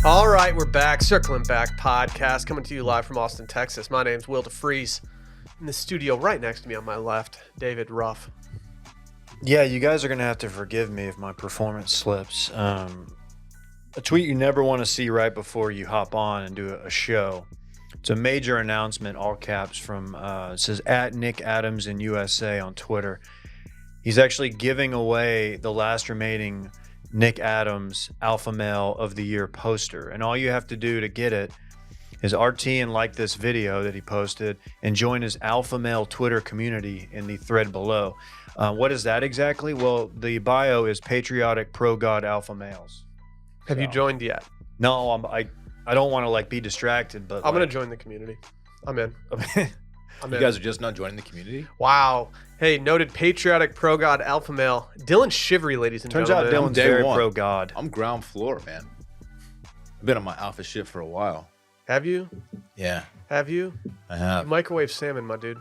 All right, we're back. Circling Back podcast coming to you live from Austin, Texas. My name's Will DeFries. In the studio right next to me on my left, David Ruff. Yeah, you guys are going to have to forgive me if my performance slips. A tweet you never want to see right before you hop on and do a show. It's a major announcement, all caps, from, it says, at Nick Adams in USA on Twitter. He's actually giving away the last remaining Nick Adams Alpha Male of the Year poster. And all you have to do to get it is RT and like this video that he posted and join his Alpha Male Twitter community in the thread below. What is that exactly? Well, the bio is patriotic pro-God alpha males. Have you joined yet? No, I don't want to like be distracted, but I'm going to join the community. I'm in. You guys are just not joining the community? Wow. Hey, noted patriotic pro-God alpha male, Dylan Shivery, ladies and turns gentlemen. out Dylan's very pro-God. I'm ground floor, man. I've been on my alpha shit for a while. Have you? Yeah. Have you? I have. Microwave salmon, my dude.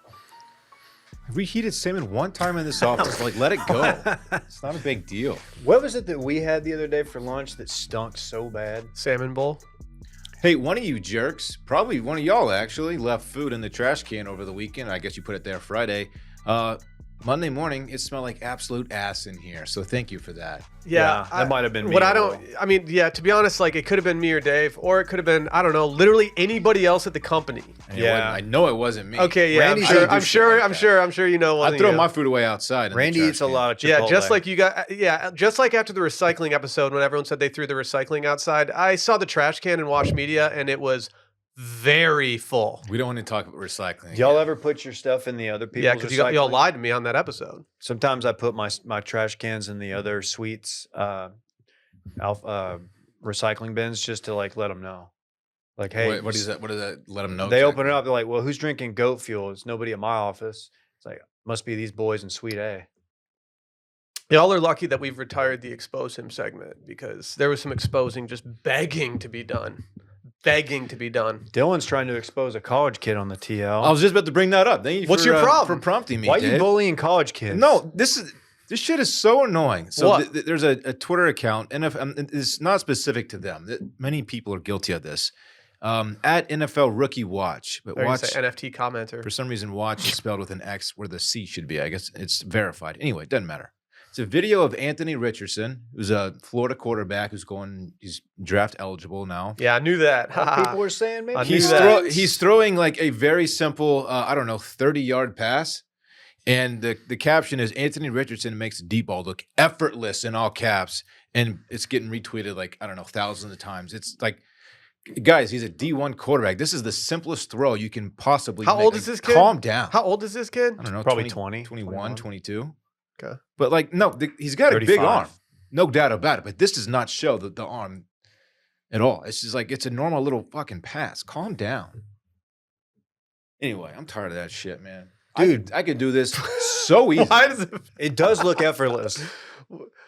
I reheated salmon one time in this office. Like, let it go. It's not a big deal. What was it that we had the other day for lunch that stunk so bad? Salmon bowl. Hey, one of you jerks, probably one of y'all actually, left food in the trash can over the weekend. I guess you put it there Friday. Monday morning, it smelled like absolute ass in here. So thank you for that. Yeah, that might have been me. To be honest, like it could have been me or Dave, or it could have been, I don't know, literally anybody else at the company. And I know it wasn't me. Okay, yeah, I'm sure you know. I throw my food away outside. Randy eats a lot of Chipotle. Yeah, just like after the recycling episode when everyone said they threw the recycling outside, I saw the trash can in Wash Media and it was very full. We don't want to talk about recycling. Y'all ever put your stuff in the other people's recycling? Yeah, because y'all lied to me on that episode. Sometimes I put my trash cans in the other suites recycling bins just to like let them know. Like, hey, what is that? What does that let them know? They open it up. They're like, well, who's drinking goat fuel? It's nobody at my office. It's like, must be these boys in Suite A. Y'all are lucky that we've retired the Expose Him segment because there was some exposing just begging to be done. Dylan's trying to expose a college kid on the TL. I was just about to bring that up. What's your problem for prompting me? Why are you bullying college kids? No, this shit is so annoying. So there's a Twitter account, and it's not specific to them. Many people are guilty of this. At NFL Rookie Watch, but watch NFT commenter. For some reason, watch is spelled with an X where the C should be. I guess it's verified. Anyway, it doesn't matter. It's a video of Anthony Richardson, who's a Florida quarterback he's draft eligible now. Yeah, I knew that. People were saying maybe he's throwing like a very simple, 30-yard pass. And the caption is Anthony Richardson makes the deep ball look effortless in all caps. And it's getting retweeted like, thousands of times. It's like, guys, he's a D1 quarterback. This is the simplest throw you can possibly make. How old is this kid? Calm down. How old is this kid? I don't know. Probably 20. 21, 22. Okay. But like, no, he's got 35. a big arm. No doubt about it. But this does not show the arm at all. It's just like, it's a normal little fucking pass. Calm down. Anyway, I'm tired of that shit, man. Dude, I could do this so easy. Why does it does look effortless.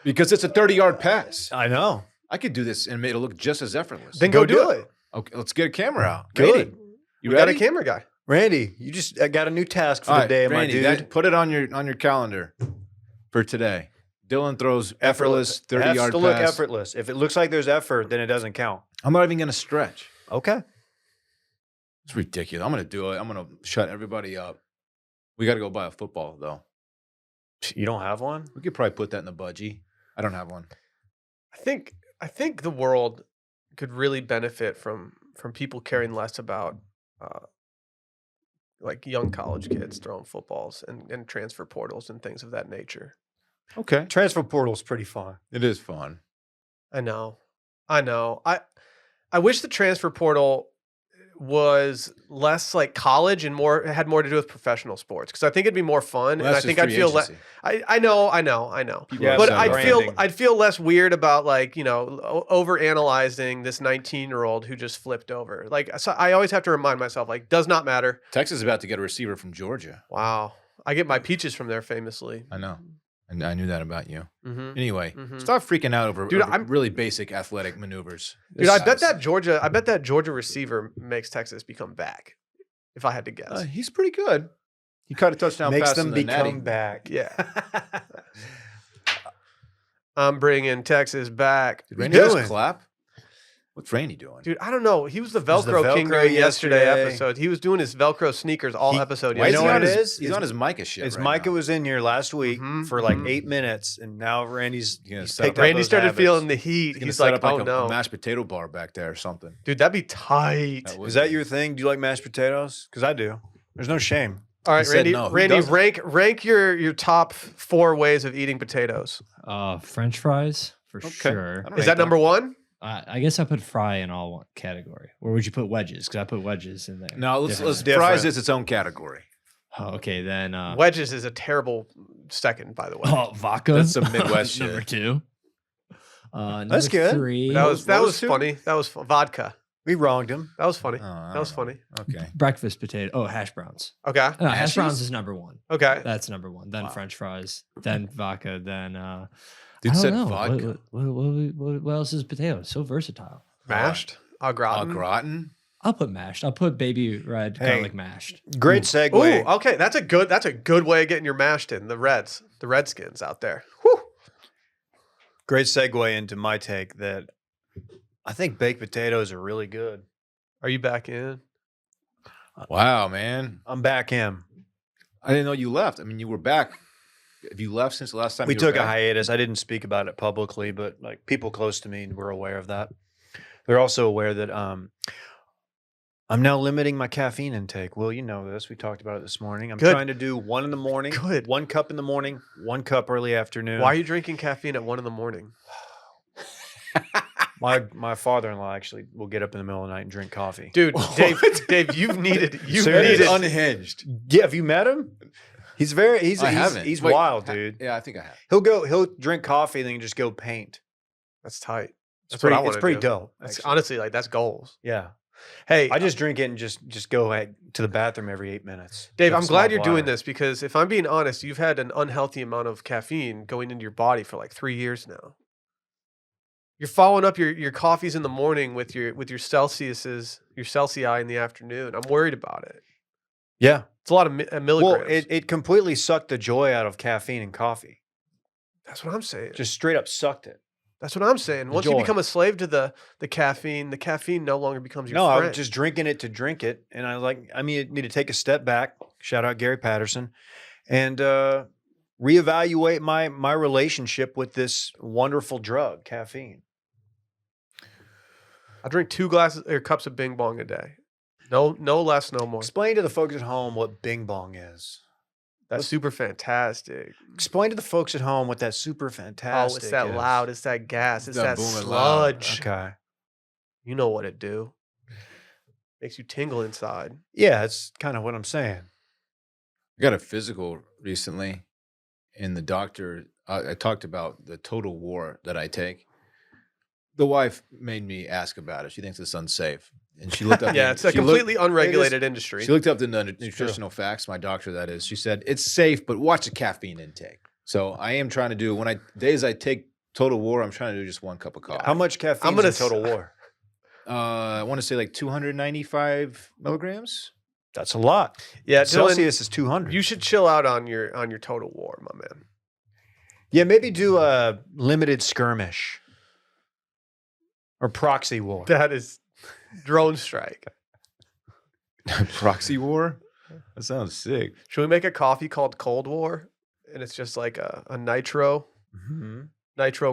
Because it's a 30-yard pass. I know. I could do this and make it look just as effortless. Then go do it. Okay, let's get a camera out. Good. Randy, you We ready? got a camera guy. Randy, you just got a new task for the day, Randy, my dude. Put it on your calendar for today. Dylan throws effortless 30-yard pass. It has to look effortless. If it looks like there's effort, then it doesn't count. I'm not even going to stretch. Okay. It's ridiculous. I'm going to do it. I'm going to shut everybody up. We got to go buy a football, though. You don't have one? We could probably put that in the budgie. I don't have one. I think the world could really benefit from people caring less about like young college kids throwing footballs and transfer portals and things of that nature. Okay. Transfer portal's pretty fun. It is fun. I know. I wish the transfer portal was less like college and had more to do with professional sports because I think it'd be more fun and I think I'd feel less. I know. Yeah, but I'd feel less weird about like over analyzing this 19-year-old who just flipped over. Like so I always have to remind myself like does not matter. Texas is about to get a receiver from Georgia. Wow, I get my peaches from there famously. I know. And I knew that about you. Mm-hmm. Anyway, stop freaking out over really basic athletic maneuvers. I bet that Georgia receiver makes Texas become back. If I had to guess, he's pretty good. He caught a touchdown Makes pass them in the become netting. back. Yeah. I'm bringing Texas back. Did Randy just clap? What's Randy doing? Dude, I don't know. He was the was the Velcro king Velcro during yesterday yesterday. episode. He was doing his Velcro sneakers all episode Why is yesterday. he on what it his, is? He's on his Micah shit His right Micah now. was in here last week Mhm, for like mhm. 8 minutes, and now Randy's gonna he's set picked up- up Randy those started habits. feeling the heat. He's He's gonna like, set up like oh a no. mashed potato bar back there or something. Dude, that'd be tight. Is that your thing? Do you like mashed potatoes? Because I do. There's no shame. All right, He said Randy. no. Who Randy, doesn't? rank your top 4 ways of eating potatoes. French fries for sure. I don't Is hate that number 1? I guess I put fry in all one category. Or would you put wedges? Because I put wedges in there. No, let's Differently. fries is its own category. Oh, okay, then Wedges is a terrible second, by the way. vodka. That's some Midwest shit. Number 2. That's Number good. 3. that was what was two? funny. That was vodka. We wronged him. That was funny. Oh, I That was don't know. funny. Okay. breakfast potato. Oh, hash browns. Okay. No, hash Hashes? browns is number 1. Okay. That's number 1. Then Wow. French fries. Then vodka. Then Dude I don't said know. vodka. What else is potato? So versatile. Mashed. Au gratin. Au gratin. I'll put mashed. I'll put baby red Hey. garlic mashed. Great segue. Ooh, okay. That's a good way of getting your mashed in. The Redskins out there. Whew. Great segue into my take that I think baked potatoes are really good. Are you back in? Wow, man. I'm back in. I didn't know you left. I mean, you were back. Have you left since the last time We you were took a back? hiatus. I didn't speak about it publicly, but like people close to me were aware of that. They're also aware that I'm now limiting my caffeine intake. Well, you know this. We talked about it this morning. I'm Good. trying to do 1 in the morning. Good. 1 cup in the morning, 1 cup early afternoon. Why are you drinking caffeine at 1 in the morning? My father-in-law actually will get up in the middle of the night and drink coffee. Dude, Dave, you've needed Serious? unhinged. Yeah, have you met him? He's I haven't. He's Wait, wild, dude. Yeah, I think I have. He'll drink coffee and then just go paint. That's tight. That's Pretty, what I want it's to pretty do. dope. That's actually. honestly like that's goals. Yeah. Hey, I just drink it and just go to the bathroom every 8 minutes. Dave, Got a I'm glad small you're doing bladder. this because if I'm being honest, you've had an unhealthy amount of caffeine going into your body for like 3 years now. You're following up your coffees in the morning with your Celsiuses, your Celsius in the afternoon. I'm worried about it. Yeah. It's a lot of milligrams. Well, it completely sucked the joy out of caffeine and coffee. That's what I'm saying. Just straight up sucked it. That's what I'm saying. The Once you joy. become a slave to the caffeine no longer becomes your No, I friend. was just drinking it to drink it. And I need to take a step back. Shout out Gary Patterson. And reevaluate my relationship with this wonderful drug, caffeine. I drink 2 cups of Bing Bong a day. No less, no more. Explain to the folks at home what Bing Bong is. That's super fantastic. Explain to the folks at home what that super fantastic Oh, it's that is. loud. It's that gas. It's That that booming loud. sludge. Okay. You know what it do. Makes you tingle inside. Yeah, that's kind of what I'm saying. I got a physical recently, and the doctor, I talked about the total war that I take. The wife made me ask about it. She thinks it's unsafe. And she looked up. Yeah, the- it's a she looked- completely unregulated industry. She looked up the nutritional facts, my doctor, that is. She said, it's safe, but watch the caffeine intake. So I am trying to do, days I take Total War, I'm trying to do just 1 cup of coffee. How much caffeine I'm gonna is in Total War? I want to say like 295 milligrams. That's a lot. Yeah, Dylan, Celsius is 200. you should chill out on your Total War, my man. Yeah, maybe do a limited skirmish or proxy war. That is drone strike. Proxy war? That sounds sick. Should we make a coffee called Cold War? And it's just like a nitro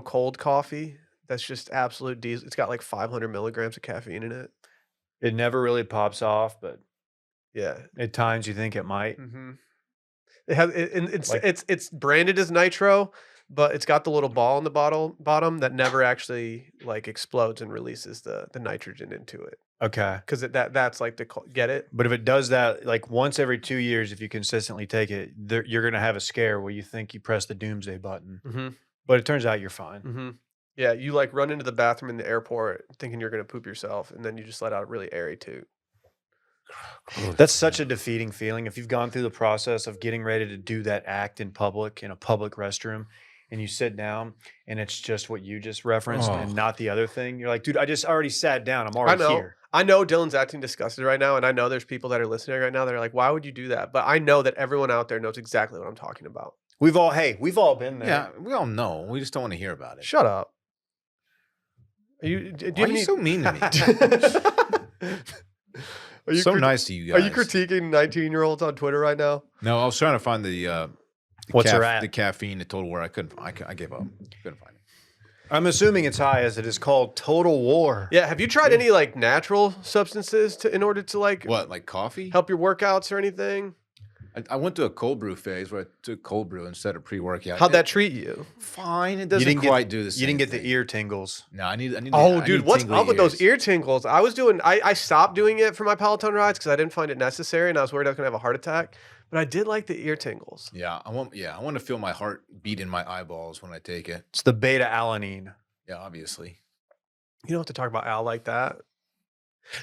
cold coffee. That's just absolute diesel. It's got like 500 milligrams of caffeine in it. It never really pops off, but Yeah. at times you think it might. Mm-hmm. It has it's Like- it's branded as nitro, but it's got the little ball in the bottom that never actually like explodes and releases the nitrogen into it. Okay. Because that's like get it. But if it does that like once every 2 years, if you consistently take it, you're going to have a scare where you think you press the doomsday button. Mm-hmm. But it turns out you're fine. Mm-hmm. Yeah, you like run into the bathroom in the airport thinking you're gonna poop yourself, and then you just let out a really airy toot. That's such a defeating feeling. If you've gone through the process of getting ready to do that act in public, in a public restroom, and you sit down and it's just what you just referenced and not the other thing, you're like, dude, I just already sat down. I'm already here. I know Dylan's acting disgusted right now, and I know there's people that are listening right now that are like, why would you do that? But I know that everyone out there knows exactly what I'm talking about. We've all been there. Yeah, we all know. We just don't want to hear about it. Shut up. Do you Why are you so mean to me? Are you so nice to you guys. Are you critiquing 19-year-olds on Twitter right now? No, I was trying to find the caffeine, the total war. I couldn't. I gave up. Couldn't find it. I'm assuming it's high as it is called Total War. Yeah. Have you tried any like natural substances in order to like coffee? help your workouts or anything? I went to a cold brew phase where I took cold brew instead of pre-workout. How'd that treat you? Fine. It doesn't quite do the same. You didn't get thing. the ear tingles. No, I need. Oh, dude, what's up with those ear tingles? I stopped doing it for my Peloton rides because I didn't find it necessary and I was worried I was gonna have a heart attack. But I did like the ear tingles. Yeah, I want to feel my heart beat in my eyeballs when I take it. It's the beta alanine. Yeah, obviously. You don't have to talk about Al like that.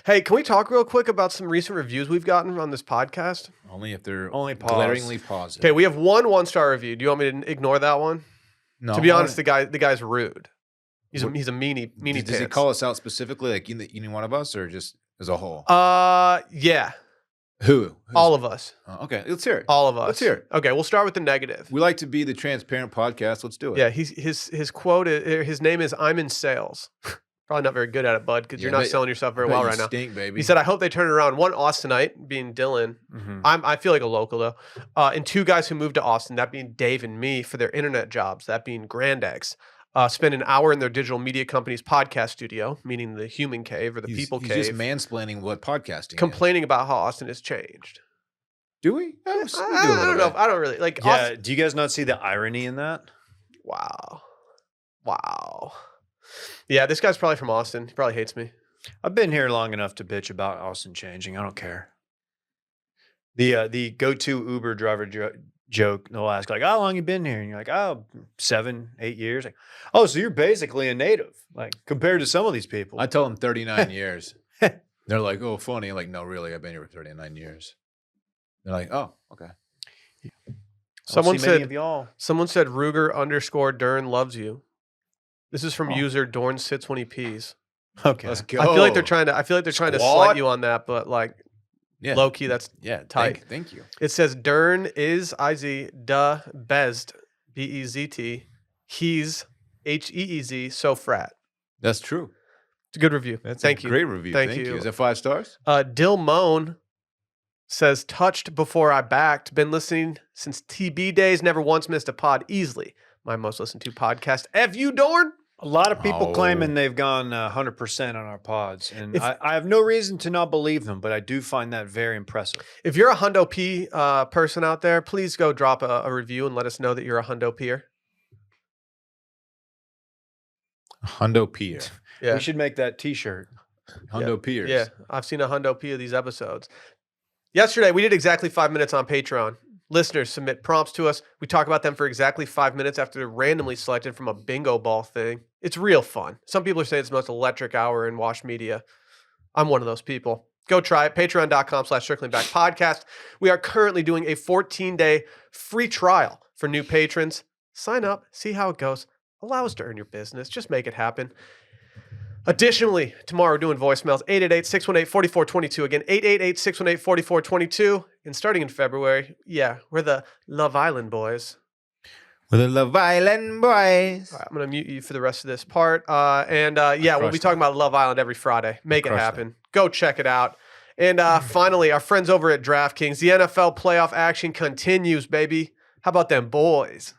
Hey, can we talk real quick about some recent reviews we've gotten on this podcast? Only if they're glaringly positive. Okay, we have one 1-star review. Do you want me to ignore that one? No. To be honest, the guy's rude. He's a meanie. Does he call us out specifically, like any one of us, or just as a whole? Yeah. Who? All of us. Okay, let's hear it. All of us. Let's hear it. Okay, we'll start with the negative. We like to be the transparent podcast. Let's do it. Yeah, his quote, his name is "I'm in sales." Probably not very good at it, bud, because you're not selling yourself very well right now. Stink, baby. He said, "I hope they turn it around." One Austinite, being Dylan. Mm-hmm. I feel like a local though, and 2 guys who moved to Austin, that being Dave and me, for their internet jobs, that being Grand X. Spend an hour in their digital media company's podcast studio, meaning the human cave or the people cave. He's just mansplaining what podcasting complaining about how Austin has changed. Do we? I don't know. I don't really like. Yeah. Austin. Do you guys not see the irony in that? Wow. Yeah, this guy's probably from Austin. He probably hates me. I've been here long enough to bitch about Austin changing. I don't care. The go-to Uber driver joke, they'll ask like, "How long you been here?" And you're like, "Oh, 7, 8 years." Like, "Oh, so you're basically a native, like compared to some of these people." I tell them 39 years. They're like, "Oh, funny." I'm like, "No, really, I've been here for 39 years." They're like, "Oh, okay." Someone said Ruger_Dern loves you. This is from user Dorn sits when he pees. Okay, let's go. I feel like they're trying to slight you on that, but like low key, that's tight. Thank you. It says Dern is da bezd bezt. He's heez so frat. That's true. It's a good review. Thank you. Great review. Thank you. Is that 5 stars? Dill Moan says touched before I backed. Been listening since TB days. Never once missed a pod. Easily my most listened to podcast. F you, Dorn. A lot of people claiming they've gone 100% on our pods, and I have no reason to not believe them, but I do find that very impressive. If you're a Hundo P person out there, please go drop a review and let us know that you're a Hundo Peer. Hundo Peer. Yeah. We should make that T-shirt. Hundo Peers. Yeah, I've seen a Hundo P of these episodes. Yesterday, we did exactly 5 minutes on Patreon. Listeners submit prompts to us. We talk about them for exactly 5 minutes after they're randomly selected from a bingo ball thing. It's real fun. Some people are saying it's the most electric hour in Wash Media. I'm one of those people. Go try it. Patreon.com/circlingbackpodcast. We are currently doing a 14-day free trial for new patrons. Sign up, see how it goes. Allow us to earn your business. Just make it happen. Additionally, tomorrow we're doing voicemails, 888-618-4422. Again, 888-618-4422. And starting in February, we're the Love Island boys. We're the Love Island boys. All right, I'm going to mute you for the rest of this part. We'll be talking about Love Island every Friday. Make it happen. Go check it out. And finally, our friends over at DraftKings, the NFL playoff action continues, baby. How about them boys?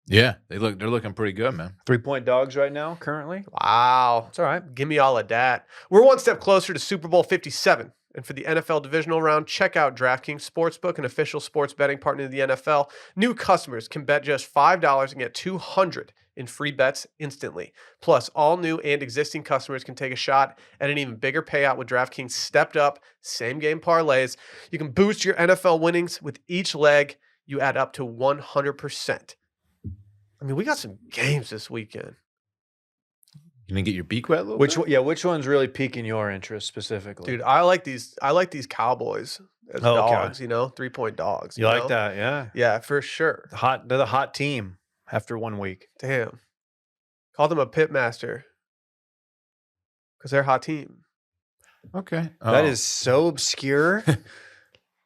Yeah, they're looking pretty good, man. 3-point dogs right now, currently. Wow. It's all right. Give me all of that. We're one step closer to Super Bowl 57. And for the NFL divisional round, check out DraftKings Sportsbook, an official sports betting partner of the NFL. New customers can bet just $5 and get $200 in free bets instantly. Plus, all new and existing customers can take a shot at an even bigger payout with DraftKings stepped up same game parlays. You can boost your NFL winnings with each leg. You add up to 100%. I mean, we got some games this weekend. You gonna get your beak wet a little bit? Which one's really piquing your interest specifically? Dude, I like these Cowboys as dogs, 3-point dogs. You like that, yeah. Yeah, for sure. They're the hot team after 1 week. Damn. Call them a pit master. Because they're a hot team. Okay. That is so obscure.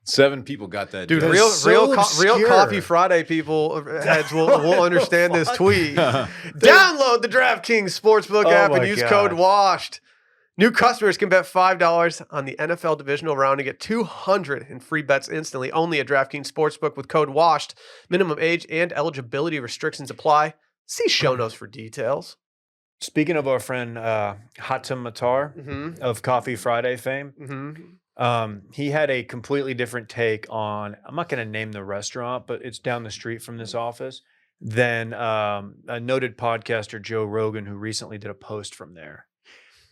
7 people got that. Dude, joke. real obscure. Coffee Friday people heads will understand this tweet. Download the DraftKings Sportsbook app and use code WASHED. New customers can bet $5 on the NFL divisional round and get $200 in free bets instantly. Only at DraftKings Sportsbook with code WASHED. Minimum age and eligibility restrictions apply. See show notes for details. Speaking of our friend Hatem Matar of Coffee Friday fame, he had a completely different take on, I'm not going to name the restaurant, but it's down the street from this office, than a noted podcaster, Joe Rogan, who recently did a post from there.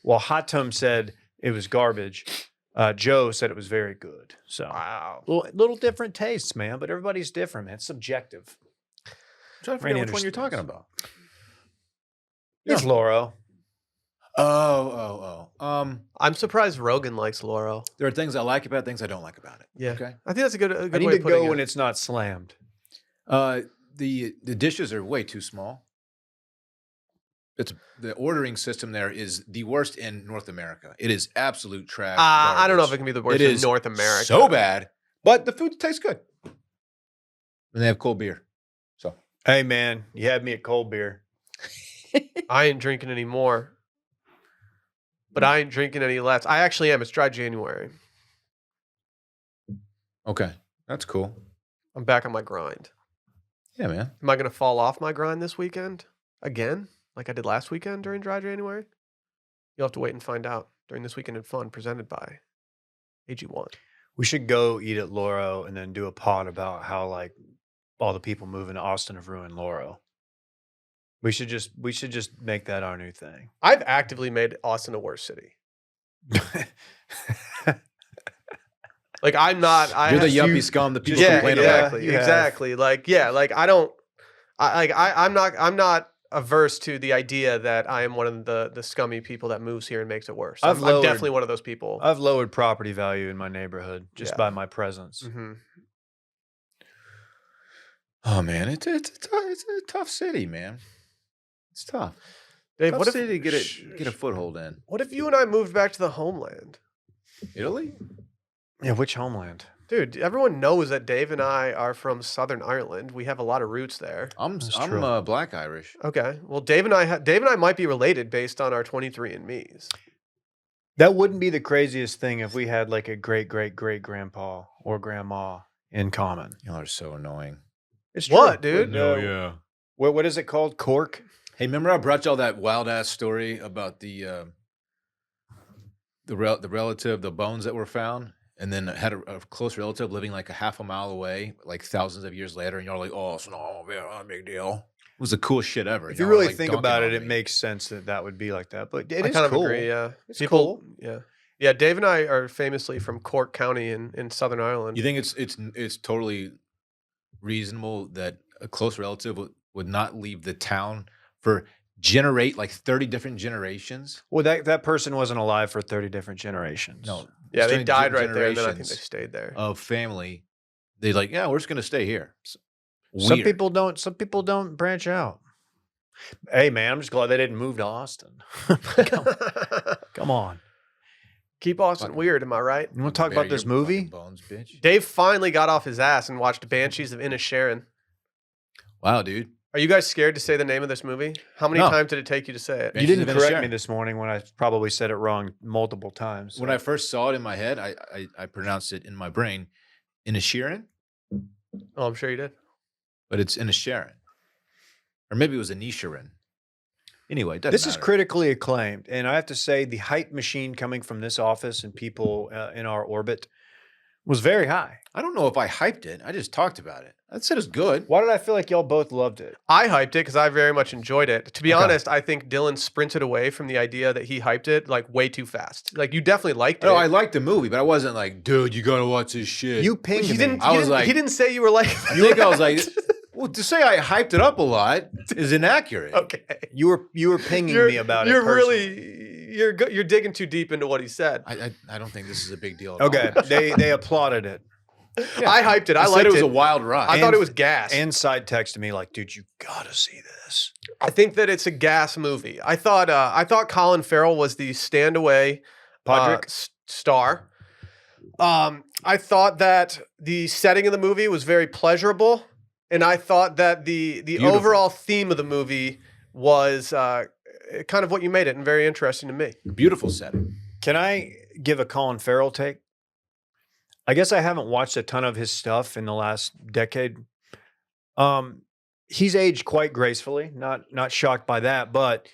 While Hatem said it was garbage, Joe said it was very good. So, wow. Little different tastes, man, but everybody's different, man. It's subjective. I'm trying to figure out which one you're talking about. It's Lauro. I'm surprised Rogan likes Lauro. There are things I like about it, things I don't like about it. Yeah. Okay. I think that's a good I need way to of putting go it. when it's not slammed. The dishes are way too small. The ordering system there is the worst in North America. It is absolute trash. I don't know if it garbage. can be the worst It in is North America. So bad, but the food tastes good. And they have cold beer. So, Hey, man, you had me at cold beer. I ain't drinking any more. But I ain't drinking any less. I actually am. It's dry January. okay, that's cool. I'm back on my grind. Yeah, man. Am I going to fall off my grind this weekend again, like I did last weekend during dry January? You'll have to wait and find out during this weekend in fun presented by AG1. We should go eat at Lauro and then do a pod about how like all the people moving to Austin have ruined Lauro. We should just make that our new thing. I've actively made Austin a worse city. Like I'm not. You're the yuppie scum that people Yeah, complain exactly, You have. exactly. Like yeah, like I don't. I'm not averse to the idea that I am one of the scummy people that moves here and makes it worse. I'm definitely one of those people. I've lowered property value in my neighborhood just Yeah. by my presence. Mm-hmm. Oh man, it's a tough city, man. It's tough. Dave, Tough what if city to get a foothold in? What if you and I moved back to the homeland? Italy? Yeah, which homeland? Dude, everyone knows that Dave and I are from Southern Ireland. We have a lot of roots there. I'm true. Black Irish. Okay. Well, Dave and I might be related based on our 23andMe's. That wouldn't be the craziest thing if we had like a great grandpa or grandma in common. Y'all are so annoying. It's What, true. dude? yeah. What is it called? Cork? Hey, remember I brought y'all that wild ass story about the relative, the bones that were found, and then had a close relative living like a half a mile away, like thousands of years later, and y'all are like, oh, it's not a big deal. It was the coolest shit ever. If you Y'all were, really like, think dunking about on it, it me. makes sense that would be like that. But it I is kind of cool. agree, yeah. It's People, cool. yeah. Yeah, Dave and I are famously from Cork County in Southern Ireland. You think it's totally reasonable that a close relative would not leave the town for like 30 different generations? Well, that person wasn't alive for 30 different generations. No. Yeah, they 30 died right there, and then I think they generations stayed there. of family. They like, yeah, we're just gonna stay here. Some Weird. people don't branch out. Hey man, I'm just glad they didn't move to Austin. Come on. Keep Austin Fucking- weird, am I right? You want to talk Bury about this your movie? fucking bones, bitch. Dave finally got off his ass and watched Banshees of Inisherin. Wow, dude. Are you guys scared to say the name of this movie? How many No. times did it take you to say it? Banshees You didn't of correct Inisherin. me this morning when I probably said it wrong multiple times. When I first saw it in my head, I pronounced it in my brain Inisherin, Oh, I'm sure you did. but it's Inisherin. Or maybe it was Inisherin. Anyway, it doesn't This is matter. critically acclaimed, and I have to say the hype machine coming from this office and people in our orbit was very high. I don't know if I hyped it. I just talked about it. I said it's good. Why did I feel like y'all both loved it? I hyped it because I very much enjoyed it. To be Okay. honest, I think Dylan sprinted away from the idea that he hyped it like way too fast. Like you definitely liked it. No, I liked the movie, but I wasn't like, dude, you gotta watch this shit. You But pinged he me. didn't. I He was didn't, like- he didn't say you were like. You think I was like, well, to say I hyped it up a lot is inaccurate. okay. You were pinging me about it. You're personally. really you're digging too deep into what he said. I don't think this is a big deal. At all. Okay. They applauded it. Yeah. I hyped it. I said liked it was it. a wild ride. I thought it was gas. And side texted me like, dude, you gotta see this. I think that it's a gas movie. I thought Colin Farrell was the stand away Podrick? star. I thought that the setting of the movie was very pleasurable, and I thought that the overall theme of the movie was kind of what you made it, and very interesting to me. Beautiful setting. Can I give a Colin Farrell take? I guess I haven't watched a ton of his stuff in the last decade. He's aged quite gracefully. Not shocked by that, but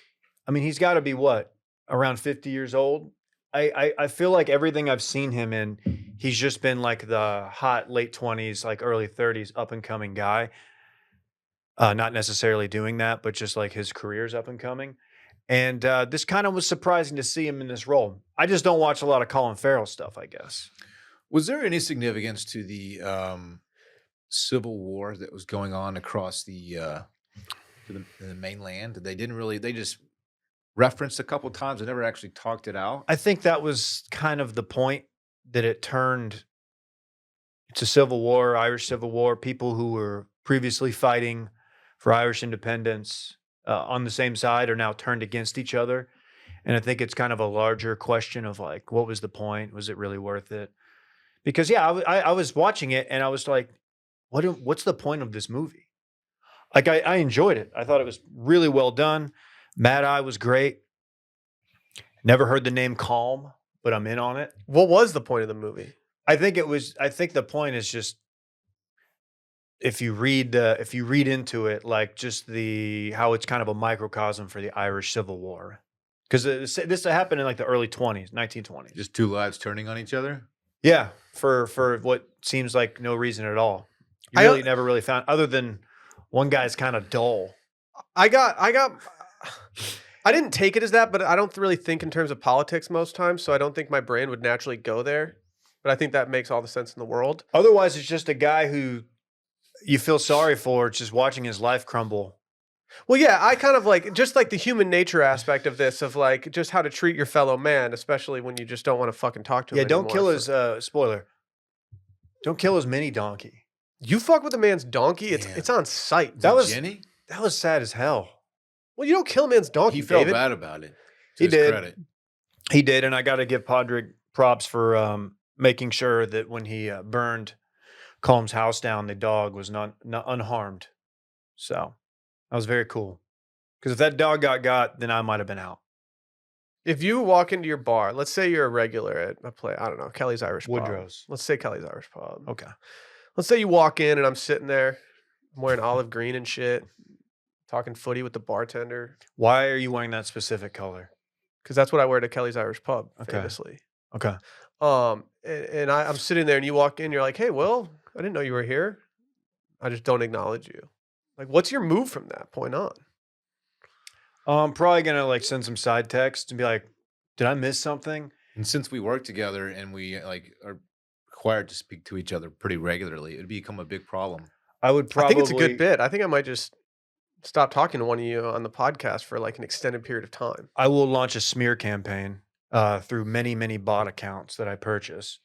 I mean, he's got to be what, around 50 years old. I feel like everything I've seen him in, he's just been like the hot late 20s, like early 30s, up and coming guy. Not necessarily doing that, but just like his career's up and coming. And this kind of was surprising to see him in this role. I just don't watch a lot of Colin Farrell stuff, I guess. Was there any significance to the Civil War that was going on across the mainland? They didn't really. They just referenced a couple times. They never actually talked it out. I think that was kind of the point, that it turned. It's a civil war, Irish Civil War. People who were previously fighting for Irish independence on the same side are now turned against each other. And I think it's kind of a larger question of like, what was the point? Was it really worth it? Because yeah, I was watching it and I was like, what's the point of this movie? Like I enjoyed it. I thought it was really well done. Mad Eye was great. Never heard the name Calm, but I'm in on it. What was the point of the movie? I think the point is just, if you read into it, like just how it's kind of a microcosm for the Irish Civil War. Because this happened in like the early 1920s. Just two lives turning on each other? Yeah, for what seems like no reason at all. You never really found, other than one guy's kind of dull. I didn't take it as that, but I don't really think in terms of politics most times, so I don't think my brain would naturally go there. But I think that makes all the sense in the world. Otherwise, it's just a guy who you feel sorry for, just watching his life crumble. Well, yeah, I kind of like just like the human nature aspect of this, of like just how to treat your fellow man, especially when you just don't want to fucking talk to him. Yeah, don't anymore. kill his spoiler. Don't kill his mini donkey. You fuck with a man's donkey, it's on sight. That was Jenny? That was sad as hell. Well, you don't kill a man's donkey. He felt David. bad about it. He did. Credit. He did, and I got to give Podrick props for making sure that when he burned Colm's house down, the dog was not unharmed. So that was very cool. Because if that dog got, then I might have been out. If you walk into your bar, let's say you're a regular at a place, I don't know, Kelly's Irish Pub. Woodrow's. Let's say Kelly's Irish Pub. Okay. Let's say you walk in and I'm sitting there, I'm wearing olive green and shit, talking footy with the bartender. Why are you wearing that specific color? Because that's what I wear to Kelly's Irish Pub, Okay. famously. Okay. And I'm sitting there and you walk in, you're like, hey, Will, I didn't know you were here. I just don't acknowledge you. Like, what's your move from that point on? I'm probably going to like send some side text and be like, did I miss something? And since we work together and we like are required to speak to each other pretty regularly, it'd become a big problem. I would probably. I think it's a good bit. I think I might just stop talking to one of you on the podcast for like an extended period of time. I will launch a smear campaign through many, many bot accounts that I purchase.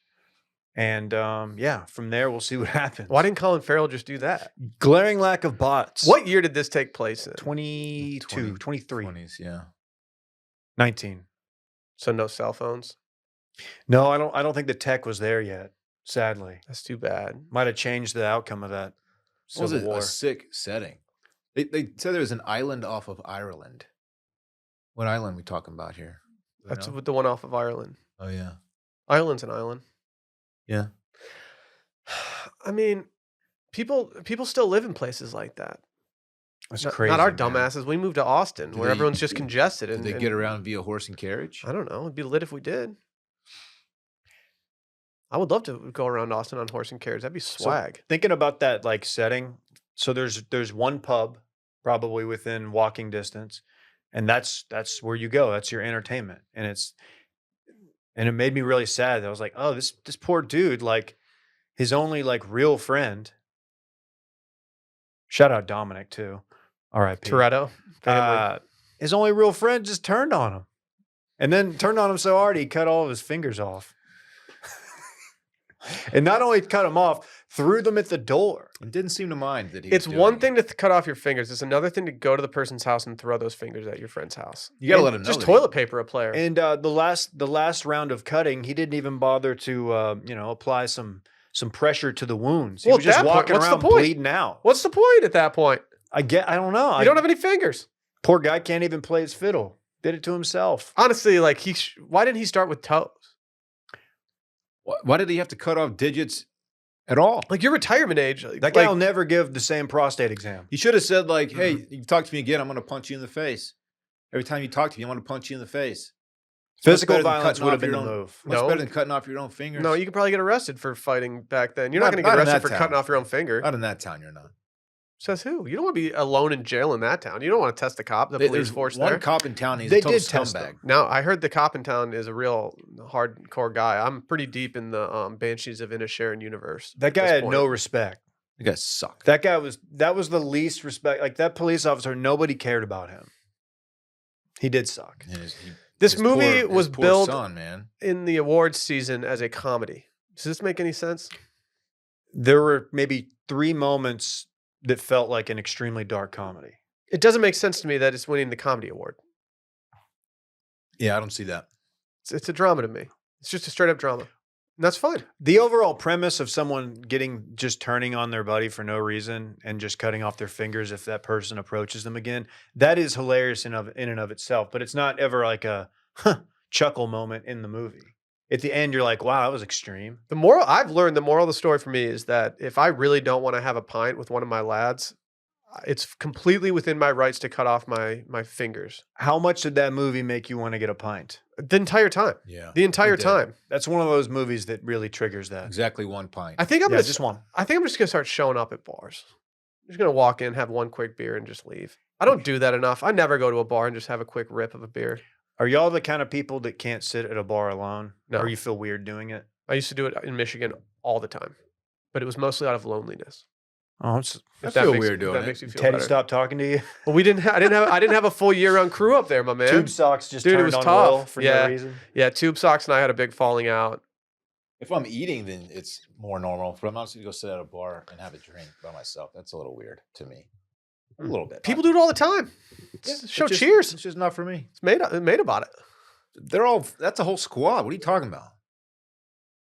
And yeah, from there, we'll see what happens. Why didn't Colin Farrell just do that? Glaring lack of bots. What year did this take place in? 22, 23, 20s, yeah. 19. So no cell phones? No, I don't think the tech was there yet, sadly. That's too bad. Might have changed the outcome of that Was Civil it War. a sick setting? They said there was an island off of Ireland. What island we talking about here? Do we That's know? the one off of Ireland. Oh, yeah. Ireland's an island. Yeah. Uh, I mean, people still live in places like that. That's Not, crazy. not our man. dumbasses. We moved to Austin, Do where they- everyone's just congested. Did And they get around via horse and carriage? I don't know. It'd be lit if we did. I would love to go around Austin on horse and carriage. That'd be swag. Thinking about that like setting, so there's one pub probably within walking distance, and that's where you go. That's your entertainment, and it made me really sad. I was like, oh, this poor dude, like his only like real friend. Shout out Dominic too. R.I.P. Toretto family. His only real friend just turned on him, and then turned on him so hard he cut all of his fingers off. And not only cut him off, threw them at the door. It didn't seem to mind that he. It's one thing to cut off your fingers. It's another thing to go to the person's house and throw those fingers at your friend's house. You gotta let him know. Just toilet paper a player. And the last round of cutting, he didn't even bother to apply some pressure to the wounds. He was just walking around bleeding out. What's the point at that point? I don't know. You don't have any fingers. Poor guy can't even play his fiddle. Did it to himself. Honestly, like why didn't he start with toes? Why did he have to cut off digits at all? Like your retirement age. That guy will never give the same prostate exam. He should have said like, "Hey, you talk to me again, I'm going to punch you in the face. Every time you talk to me, I want to punch you in the face." Physical violence would have been the move. Much better than cutting off your own fingers. No, you could probably get arrested for fighting back then. You're not going to get arrested for cutting off your own finger. Not in that town, you're not. Says who? You don't want to be alone in jail in that town. You don't want to test the cop, the police force there. One cop in town, he's a total scumbag. No, I heard the cop in town is a real hardcore guy. I'm pretty deep in the Banshees of Inisherin universe. That guy had no respect. That guy sucked. That was the least respect. Like that police officer, nobody cared about him. He did suck. This movie was billed man, in the awards season as a comedy. Does this make any sense? There were maybe 3 moments that felt like an extremely dark comedy. It doesn't make sense to me that it's winning the comedy award. Yeah, I don't see that. It's a drama to me. It's just a straight up drama. And that's fine. The overall premise of someone just turning on their buddy for no reason and just cutting off their fingers if that person approaches them again, that is hilarious in and of itself. But it's not ever like a chuckle moment in the movie. At the end, you're like, wow, that was extreme. I've learned the moral of the story for me is that if I really don't want to have a pint with one of my lads, it's completely within my rights to cut off my fingers. How much did that movie make you want to get a pint? The entire time. Yeah. The entire time. That's one of those movies that really triggers that. Exactly 1 pint. I think I'm just one. I think I'm just gonna start showing up at bars. I'm just gonna walk in, have one quick beer, and just leave. I don't do that enough. I never go to a bar and just have a quick rip of a beer. Are y'all the kind of people that can't sit at a bar alone? No. Or you feel weird doing it? I used to do it in Michigan all the time, but it was mostly out of loneliness. Oh, I feel weird doing that it. makes you feel Teddy better. stopped talking to you? Well, I didn't have a full year-round crew up there, my man. Tube Socks just Dude, it turned was on tough. Will for no reason? Yeah, Tube Socks and I had a big falling out. If I'm eating, then it's more normal. But I'm not just gonna go sit at a bar and have a drink by myself. That's a little weird to me. A little bit. People do it all the time. Show cheers. It's just not for me. It's made about it. That's a whole squad. What are you talking about?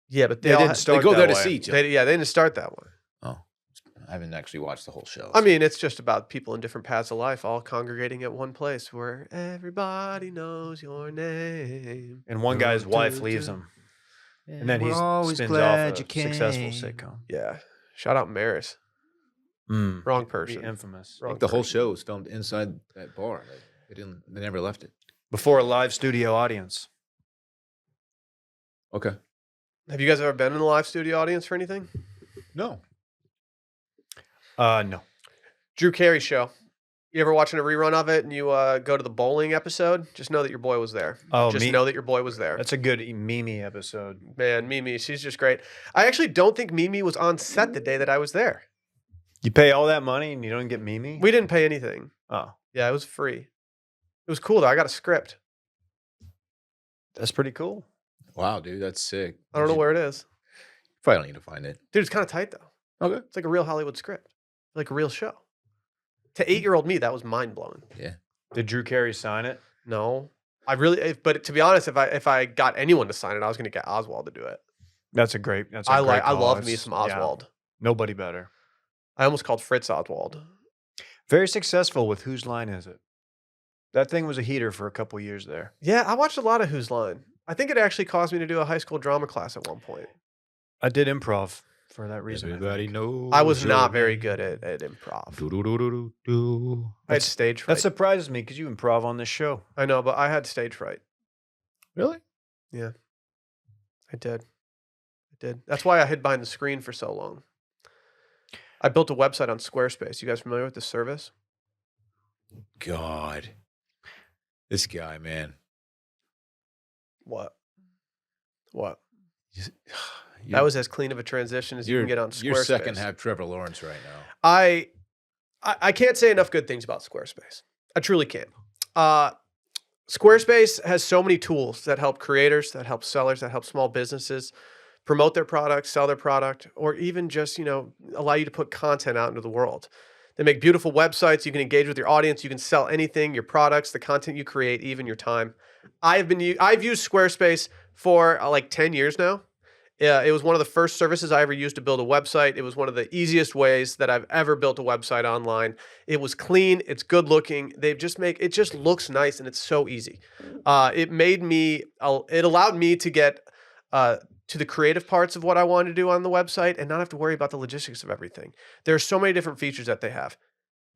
Yeah, but They didn't start They go that there to way. see each other. they didn't start that way. Oh, I haven't actually watched the whole show. I mean, it's just about people in different paths of life all congregating at one place where everybody knows your name. And one guy's wife leaves him. And then he spins off a successful sitcom. Yeah. Shout out Maris. Wrong person. The infamous. I think the whole show was filmed inside that bar. They never left it. Before a live studio audience. Okay. Have you guys ever been in a live studio audience for anything? No. No. Drew Carey show. You ever watching a rerun of it and you go to the bowling episode? Just know that your boy was there. Oh, just know that your boy was there. That's a good Mimi episode. Man, Mimi, she's just great. I actually don't think Mimi was on set the day that I was there. You pay all that money and you don't get Mimi? We didn't pay anything. Oh. Yeah, it was free. It was cool though. I got a script. That's pretty cool. Wow, dude, that's sick. I don't know where it is. Probably don't need to find it. Dude, it's kind of tight though. Okay. It's like a real Hollywood script. Like a real show. To 8-year-old me, that was mind-blowing. Yeah. Did Drew Carey sign it? No. But to be honest, if I got anyone to sign it, I was going to get Oswald to do it. I love me some Oswald. Yeah, nobody better. I almost called Fritz Oswald. Very successful with Whose Line Is It? That thing was a heater for a couple years there. Yeah, I watched a lot of Whose Line. I think it actually caused me to do a high school drama class at one point. I did improv for that reason. Everybody knows. I was not very good at improv. I had stage fright. That surprises me because you improv on this show. I know, but I had stage fright. Really? Yeah. I did. That's why I hid behind the screen for so long. I built a website on Squarespace. You guys familiar with this service? God. This guy, man. What? That was as clean of a transition as you can get on Squarespace. You're second half Trevor Lawrence right now. I can't say enough good things about Squarespace. I truly can't. Squarespace has so many tools that help creators, that help sellers, that help small businesses promote their product, sell their product, or even just, allow you to put content out into the world. They make beautiful websites. You can engage with your audience. You can sell anything, your products, the content you create, even your time. I've used Squarespace for like 10 years now. It was one of the first services I ever used to build a website. It was one of the easiest ways that I've ever built a website online. It was clean. It's good looking. It just looks nice, and it's so easy. It allowed me to get to the creative parts of what I wanted to do on the website and not have to worry about the logistics of everything. There are so many different features that they have.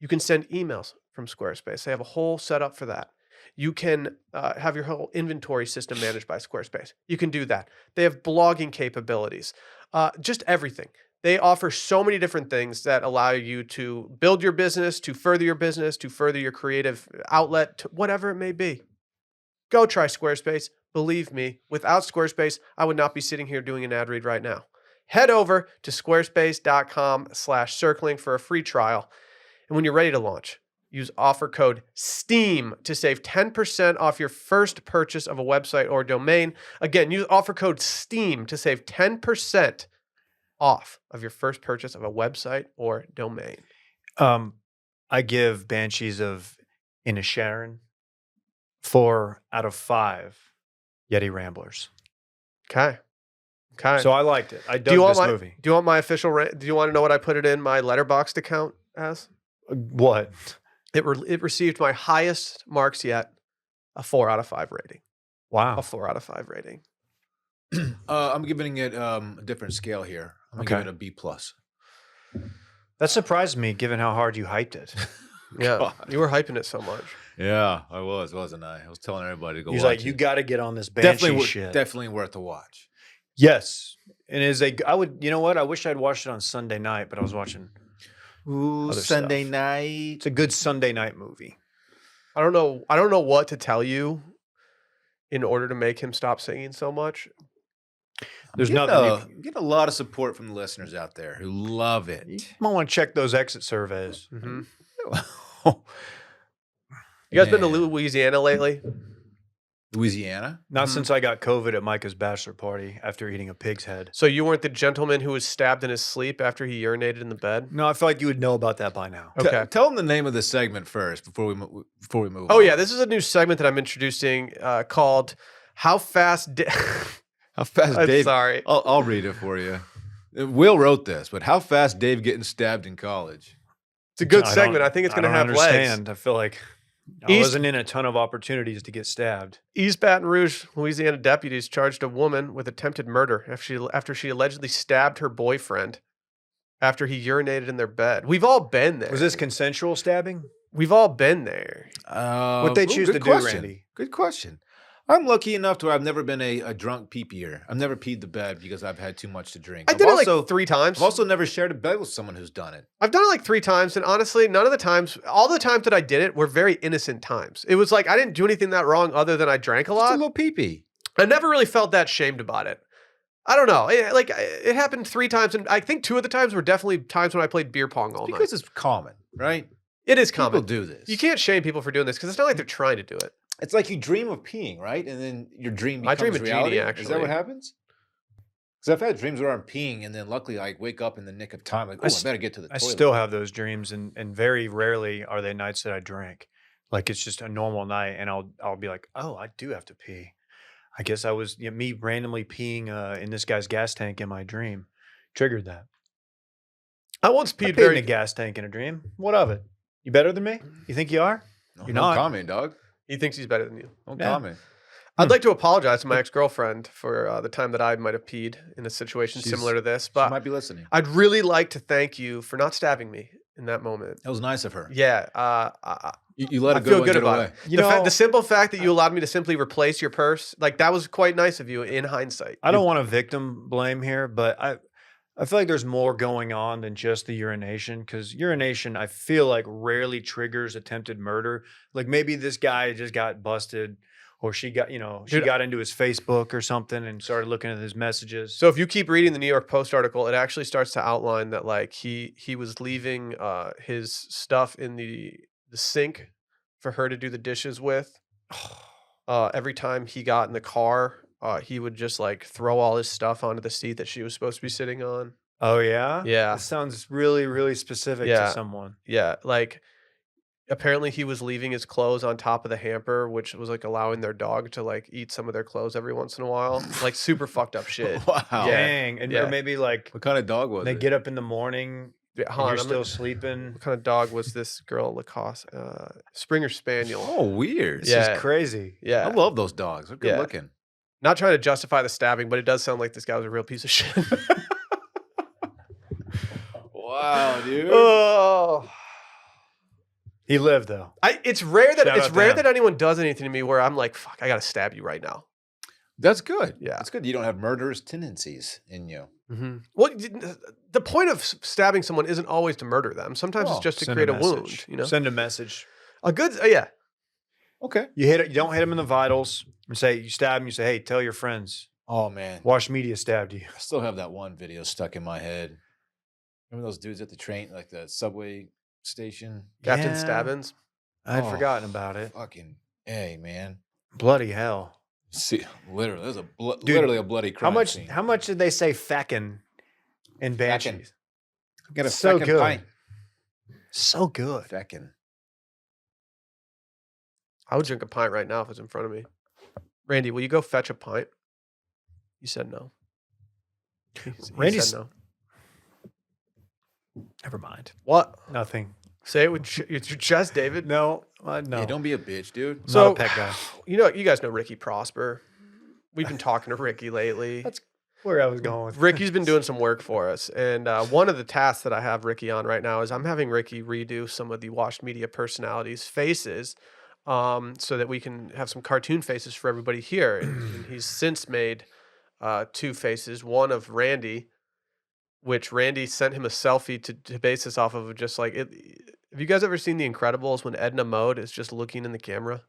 You can send emails from Squarespace. They have a whole setup for that. You can have your whole inventory system managed by Squarespace. You can do that. They have blogging capabilities, just everything. They offer so many different things that allow you to build your business, to further your creative outlet, to whatever it may be. Go try Squarespace. Believe me, without Squarespace, I would not be sitting here doing an ad read right now. Head over to squarespace.com/circling for a free trial. And when you're ready to launch, use offer code STEAM to save 10% off your first purchase of a website or domain. Again, use offer code STEAM to save 10% off of your first purchase of a website or domain. I give Banshees of Inisherin 4 out of 5 Yeti Ramblers. Okay. So I liked it. I dug this movie. Do you want my official do you want to know what I put it in my Letterboxd account as? What? It received my highest marks yet, a 4 out of 5 rating. Wow. A 4 out of 5 rating. I'm giving it a different scale here. I'm gonna give it a B+. That surprised me, given how hard you hyped it. Yeah, God. you were hyping it so much. Yeah, I was, wasn't I? I was telling everybody to go He's watch like, it. you got to get on this Banshee shit. Definitely worth a watch. Yes. And you know what? I wish I'd watched it on Sunday night, but I was watching Sunday stuff. night. It's a good Sunday night movie. I don't know what to tell you in order to make him stop singing so much. There's Get nothing. a lot of support from the listeners out there who love it. You might want to check those exit surveys. Mm-hmm. You guys been to Louisiana lately? Louisiana? Not since I got COVID at Micah's bachelor party after eating a pig's head. So you weren't the gentleman who was stabbed in his sleep after he urinated in the bed? No, I feel like you would know about that by now. Okay. Tell them the name of the segment first before we move Oh on. yeah, this is a new segment that I'm introducing called "How Fast." How fast I'm Dave? sorry. I'll read it for you. Will wrote this, but how fast Dave getting stabbed in college? It's a good segment. I think it's going to have legs. I feel like I wasn't in a ton of opportunities to get stabbed. East Baton Rouge, Louisiana deputies charged a woman with attempted murder after she allegedly stabbed her boyfriend after he urinated in their bed. We've all been there. Was this consensual stabbing? We've all been there. What they choose to do, Randy? Good question. I'm lucky enough to where I've never been a drunk pee-peer. I've never peed the bed because I've had too much to drink. I did it like 3 times. I've also never shared a bed with someone who's done it. I've done it like 3 times, and honestly, all the times that I did it were very innocent times. It was like I didn't do anything that wrong other than I drank a lot. Just a little pee-pee. I never really felt that shamed about it. I don't know. It happened 3 times, and I think 2 of the times were definitely times when I played beer pong all night. Because it's common, right? It is common. People do this. You can't shame people for doing this because it's not like they're trying to do it. It's like you dream of peeing, right? And then your dream becomes I dream of reality. Genie, actually. Is that what happens? Because I've had dreams where I'm peeing, and then luckily I wake up in the nick of time. Like, I better get to the toilet. I still have those dreams, and very rarely are they nights that I drink. Like it's just a normal night, and I'll be like, oh, I do have to pee. I guess I was me randomly peeing in this guy's gas tank in my dream. Triggered that. I once peed in a gas tank in a dream. What of it? You better than me? You think you are? You're not. Comment, dog. He thinks he's better than you. Don't comment. I'd like to apologize to my ex-girlfriend for the time that I might have peed in a situation similar to this. But she might be listening. I'd really like to thank you for not stabbing me in that moment. That was nice of her. Yeah. You let it go. I feel good about it. The simple fact that you allowed me to simply replace your purse, like that was quite nice of you in hindsight. I don't want to victim blame here, but I feel like there's more going on than just the urination, because urination, I feel like rarely triggers attempted murder. Like maybe this guy just got busted, or she got, she got into his Facebook or something and started looking at his messages. So if you keep reading the New York Post article, it actually starts to outline that like he was leaving his stuff in the sink for her to do the dishes with. Every time he got in the car he would just like throw all his stuff onto the seat that she was supposed to be sitting on. Oh yeah, Yeah. This sounds really, really specific to Yeah. someone. Yeah, like apparently he was leaving his clothes on top of the hamper, which was like allowing their dog to like eat some of their clothes every once in a while. Like super fucked up shit. Wow. Yeah. Dang, and or Yeah. maybe like What kind of dog was they it? get up in the morning. Yeah, And hold on, you're I'm still gonna- sleeping. What kind of dog was this girl Lacoste? Springer Spaniel. Oh, weird. This Yeah. is crazy. Yeah. I love those dogs. They're good Yeah. looking. Not trying to justify the stabbing, but it does sound like this guy was a real piece of shit. Wow, dude. Oh. He lived though. It's rare that Shout it's out to rare him. that anyone does anything to me where I'm like, fuck, I gotta stab you right now. That's good. Yeah. That's good. You don't have murderous tendencies in you. Well, the point of stabbing someone isn't always to murder them. Sometimes it's just to Send create a message. wound. You know, Send a message. a good yeah. Okay. You hit it. You don't hit him in the vitals. You say you stab him. You say, "Hey, tell your friends. Oh, man. Wash Media stabbed you." I still have that one video stuck in my head. Remember those dudes at the train, like the subway station? Captain Yeah. Stabbins. I'd Oh, forgotten about it. Fucking A, man. Bloody hell! See, literally, there's a Dude, literally a bloody crime How much? scene. How much did they say "feckin" in Banshees? Get a So feckin' good. pint. So good. Feckin'. I would drink a pint right now if it was in front of me. Randy, will you go fetch a pint? You said no. He Randy's- said no. Never mind. What? Nothing. Say it with your chest, David. No. No. Hey, don't be a bitch, dude. Not So, a pet guy. You guys know Ricky Prosper. We've been talking to Ricky lately. That's where I was going with. Ricky's been doing some work for us. And one of the tasks that I have Ricky on right now is I'm having Ricky redo some of the Washed Media personalities' faces so that we can have some cartoon faces for everybody here. And he's since made 2 faces, one of Randy, which Randy sent him a selfie to base this off of, just like it. Have you guys ever seen The Incredibles when Edna Mode is just looking in the camera?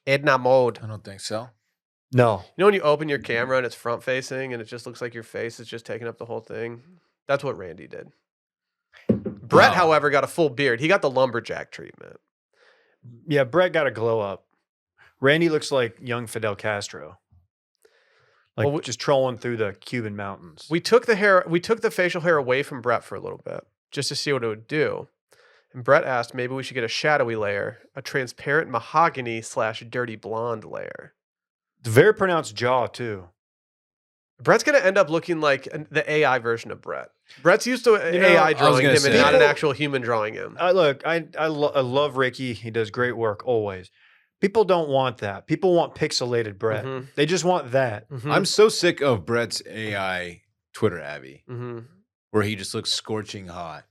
Edna Mode. I don't think so. No. You know when you open your camera and it's front facing and it just looks like your face is just taking up the whole thing? That's what Randy did. Brett, Wow. however, got a full beard. He got the lumberjack treatment. Yeah, Brett got a glow up. Randy looks like young Fidel Castro. Like Well, just trolling through the Cuban mountains. We took the facial hair away from Brett for a little bit just to see what it would do. And Brett asked maybe we should get a shadowy layer, a transparent mahogany / dirty blonde layer. Very pronounced jaw too. Brett's going to end up looking like the AI version of Brett. Brett's used to You know, AI I was drawing gonna him say- and not an People- actual human drawing him. I love Ricky. He does great work always. People don't want that. People want pixelated Brett. Mhm. They just want that. Mhm. I'm so sick of Brett's AI Twitter Abby, Mhm. where he just looks scorching hot.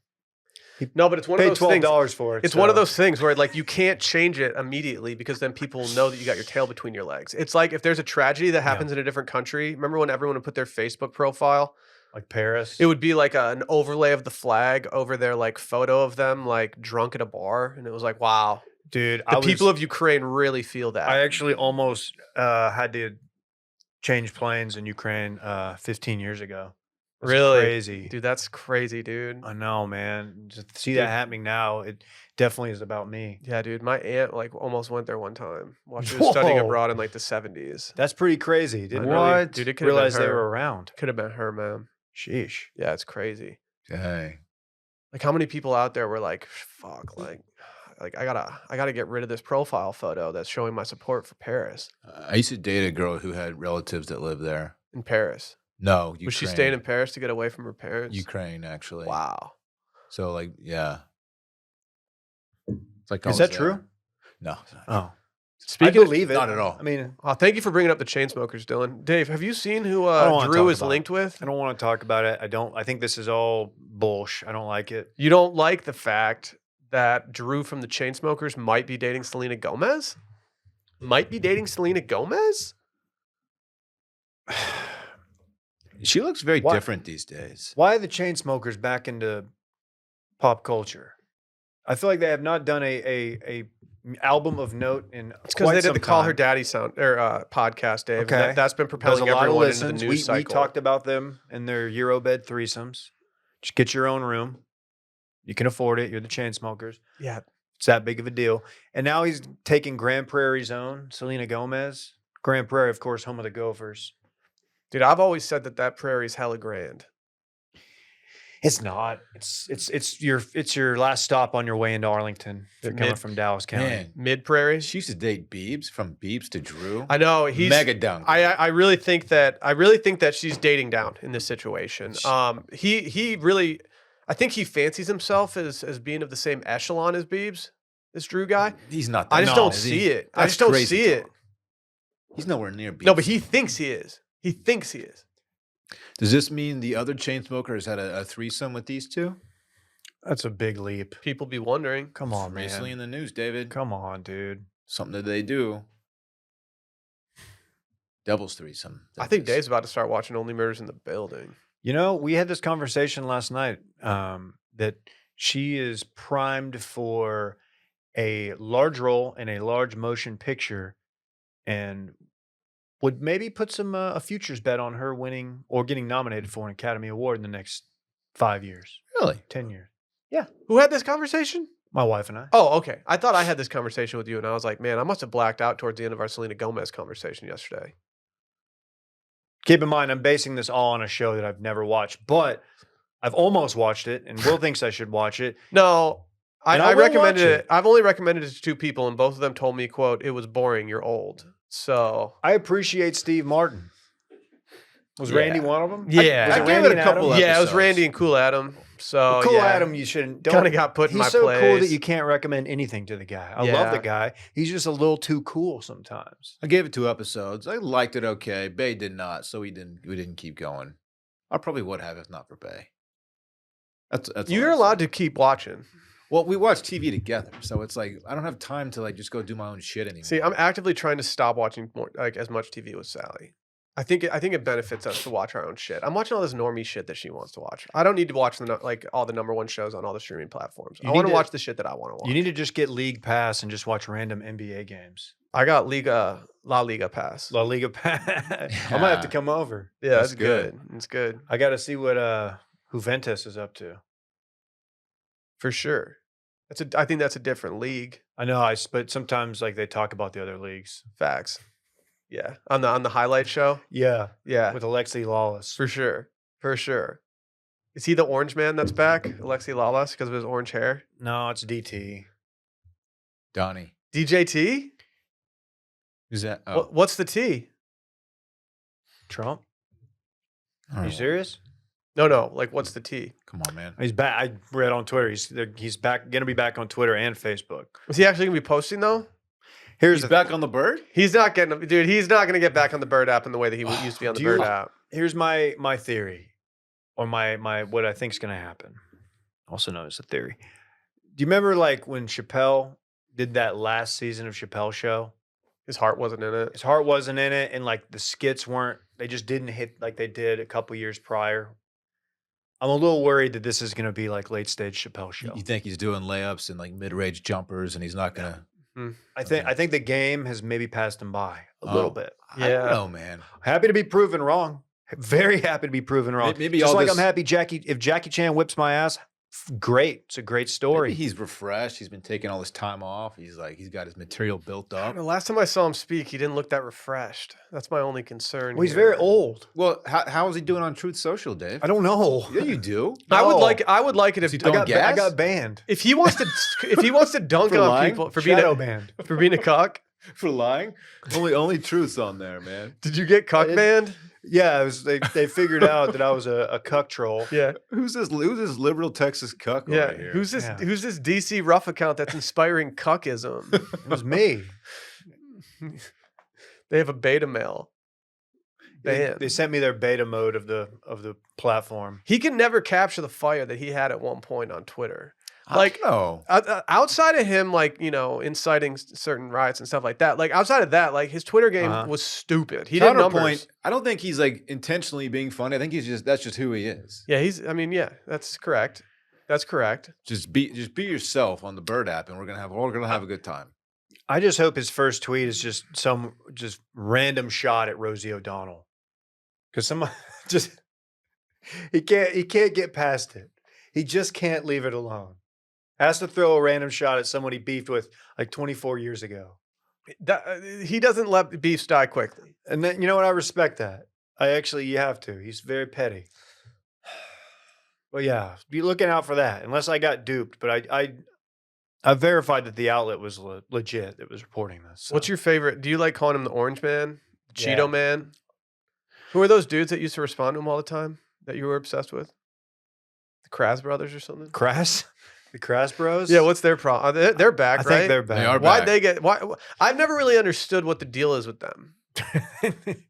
No, but it's one of Paid those things. $12 for it. It's one of those things where like you can't change it immediately because then people know that you got your tail between your legs. It's like if there's a tragedy that happens in a different country. Remember when everyone would put their Facebook profile? like Paris. It would be like an overlay of the flag over their like photo of them like drunk at a bar, and it was like, wow, Dude, the people of Ukraine really feel that. I actually almost had to change planes in Ukraine 15 years ago. That's Really? crazy. Dude, that's crazy, dude. I know, man. Just to see Dude. that happening now, it definitely is about me. Yeah, dude. My aunt like almost went there one time while she was studying Whoa. abroad in like the 70s. That's pretty crazy. Didn't What? really Dude, it could have been realize they her. were around. Could have been her, man. Sheesh. Yeah, it's crazy. Dang. Like how many people out there were like, fuck, like I gotta get rid of this profile photo that's showing my support for Paris. I used to date a girl who had relatives that lived there. In Paris. No, Ukraine. Was she staying in Paris to get away from her parents? Ukraine, actually. Wow. So, like, yeah. It's like Is I that was true? there. No. it's not. Oh, Speaking I believe it. not at all. I mean, thank you for bringing up the Chainsmokers, Dylan. Dave, have you seen who I don't wanna Drew talk is about linked with? I don't want to talk about it. I think this is all bullshit. I don't like it. You don't like the fact that Drew from the Chainsmokers might be dating Selena Gomez? Might be dating Selena Gomez? She looks very Why- different these days. Why are the Chainsmokers back into pop culture? I feel like they have not done a album of note in It's because quite they did some the Call Her time. Daddy podcast, Dave. Okay. And that's been Does propelling a lot of everyone into listens. the news We cycle. talked about them and their Eurobed threesomes. Just get your own room. You can afford it. You're the Chainsmokers. Yeah. It's that big of a deal. And now he's taking Grand Prairie's own Selena Gomez. Grand Prairie, of course, home of the Gophers. Dude, I've always said that prairie's hella grand. It's not. It's your last stop on your way into Arlington if you're coming from Dallas County. Man, Mid prairie. she used to date Beebs, from Beebs to Drew. I know he's mega down. I really think that she's dating down in this situation. He really, I think he fancies himself as being of the same echelon as Beebs, this Drew guy. He's not. That I just no, don't is see he? it. I That's just don't crazy see it. talk. He's nowhere near Beebs. No, but he thinks he is. He thinks he is. Does this mean the other chain smoker has had a threesome with these two? That's a big leap. People be wondering. Come on, Recently in man. the news, David. Come on, dude. Something that they do. Devil's threesome. I think Dave's about to start watching Only Murders in the Building. You know, we had this conversation last night that she is primed for a large role in a large motion picture and would maybe put some a futures bet on her winning or getting nominated for an Academy Award in the next 5 years, Really? 10 years. Who had this conversation? My wife and I. Oh, okay. I thought I had this conversation with you, and I was like, man, I must have blacked out towards the end of our Selena Gomez conversation yesterday. Keep in mind, I'm basing this all on a show that I've never watched, but I've almost watched it, and Will thinks I should watch it. No, And I I will recommended watch it. I've only recommended it to 2 people, and both of them told me, quote, it was boring, you're old. So I appreciate Steve Martin. Was Yeah. Randy one of them? Yeah. Was I it gave Randy it a and couple Adam? yeah, it was episodes. Randy and Cool Adam. So Well, cool yeah, Adam, you shouldn't. kind of got put in He's my so place. cool that you can't recommend anything to the guy. I love Yeah. the guy. He's just a little too cool sometimes. I gave it 2 episodes. I liked it okay. Bay did not, so we didn't keep going. I probably would have if not for Bay. That's all You're I'm allowed saying. to keep watching. Well, we watch TV together, so it's like I don't have time to like just go do my own shit anymore. See, I'm actively trying to stop watching more, like as much TV with Sally. I think it benefits us to watch our own shit. I'm watching all this normie shit that she wants to watch. I don't need to watch all the number 1 shows on all the streaming platforms. You I want need to to- watch the shit that I want to watch. You need to just get League Pass and just watch random NBA games. I got La Liga Pass. La Liga Pass. I might have to come over. Yeah, That's that's good. It's good I got to see what Juventus is up to. for sure. I think that's a different league. I know, but sometimes like they talk about the other leagues. Facts. Yeah, on the highlight show. Yeah, Yeah, with Alexi Lawless. for sure. For sure. Is he the orange man that's back, Alexi Lawless, because of his orange hair? No, it's DT. Donnie. DJT? Who's that? Oh, What's the T? Trump. I Are don't you know. serious? No. Like, what's the T? Come on, man. He's back. I read on Twitter. He's back. Going to be back on Twitter and Facebook. Is he actually gonna be posting though? Here's He's the back on the bird. He's not getting, dude. He's not gonna get back on the Bird app in the way that he used to be on the Do you- Bird app. Here's my theory, or my what I think is going to happen. Also known as a theory. Do you remember like when Chappelle did that last season of Chappelle Show? His heart wasn't in it. His heart wasn't in it, and like the skits weren't. They just didn't hit like they did a couple years prior. I'm a little worried that this is going to be like late stage Chappelle Show. You think he's doing layups and like mid-range jumpers, and he's not gonna? I think the game has maybe passed him by a little bit. I don't Yeah. know, man. Happy to be proven wrong. Very happy to be proven wrong. Maybe just all like this- I'm happy if Jackie Chan whips my ass. Great, it's a great story. Maybe he's refreshed. He's been taking all this time off. He's got his material built up. The last time I saw him speak, he didn't look that refreshed. That's my only concern. Well, he's here. very old. Well, how is he doing on Truth Social, Dave? I don't know. Yeah, you do. I would No. like it if he I throwing got, gas? I got banned. if he wants to dunk For on lying? people for being Shadow a banned. for being a cuck. For lying. Only Truth's on there, man. Did you get cuck didn't- banned? Yeah, it was, they figured out that I was a cuck troll. Yeah. Who's this liberal Texas cuck Yeah. over here? Who's this? Yeah. Who's this DC rough account that's inspiring cuckism? It was me. They have a beta male. They Ban. sent me their beta mode of the platform. He can never capture the fire that he had at one point on Twitter. Like, no. Outside of him, like, inciting certain riots and stuff like that, like outside of that, like his Twitter game Uh-huh. was stupid. He did numbers. Counterpoint. I don't think he's like intentionally being funny. I think that's just who he is. Yeah, yeah, that's correct. That's correct. Just be yourself on the Bird app, and we're gonna have a good time. I just hope his first tweet is just some random shot at Rosie O'Donnell, because someone he can't get past it. He just can't leave it alone. Has to throw a random shot at someone he beefed with like 24 years ago. He doesn't let beefs die quickly. And then, you know what? I respect that. You have to. He's very petty. But yeah, be looking out for that. Unless I got duped, but I verified that the outlet was legit that was reporting this. So. What's your favorite? Do you like calling him the Orange Man, the Yeah. Cheeto Man? Who are those dudes that used to respond to him all the time that you were obsessed with? The Kras brothers or something? Kras? The Kras Bros? Yeah, what's their problem? They're back, I right? think they're back. They are Why'd back. they get? Why? I've never really understood what the deal is with them.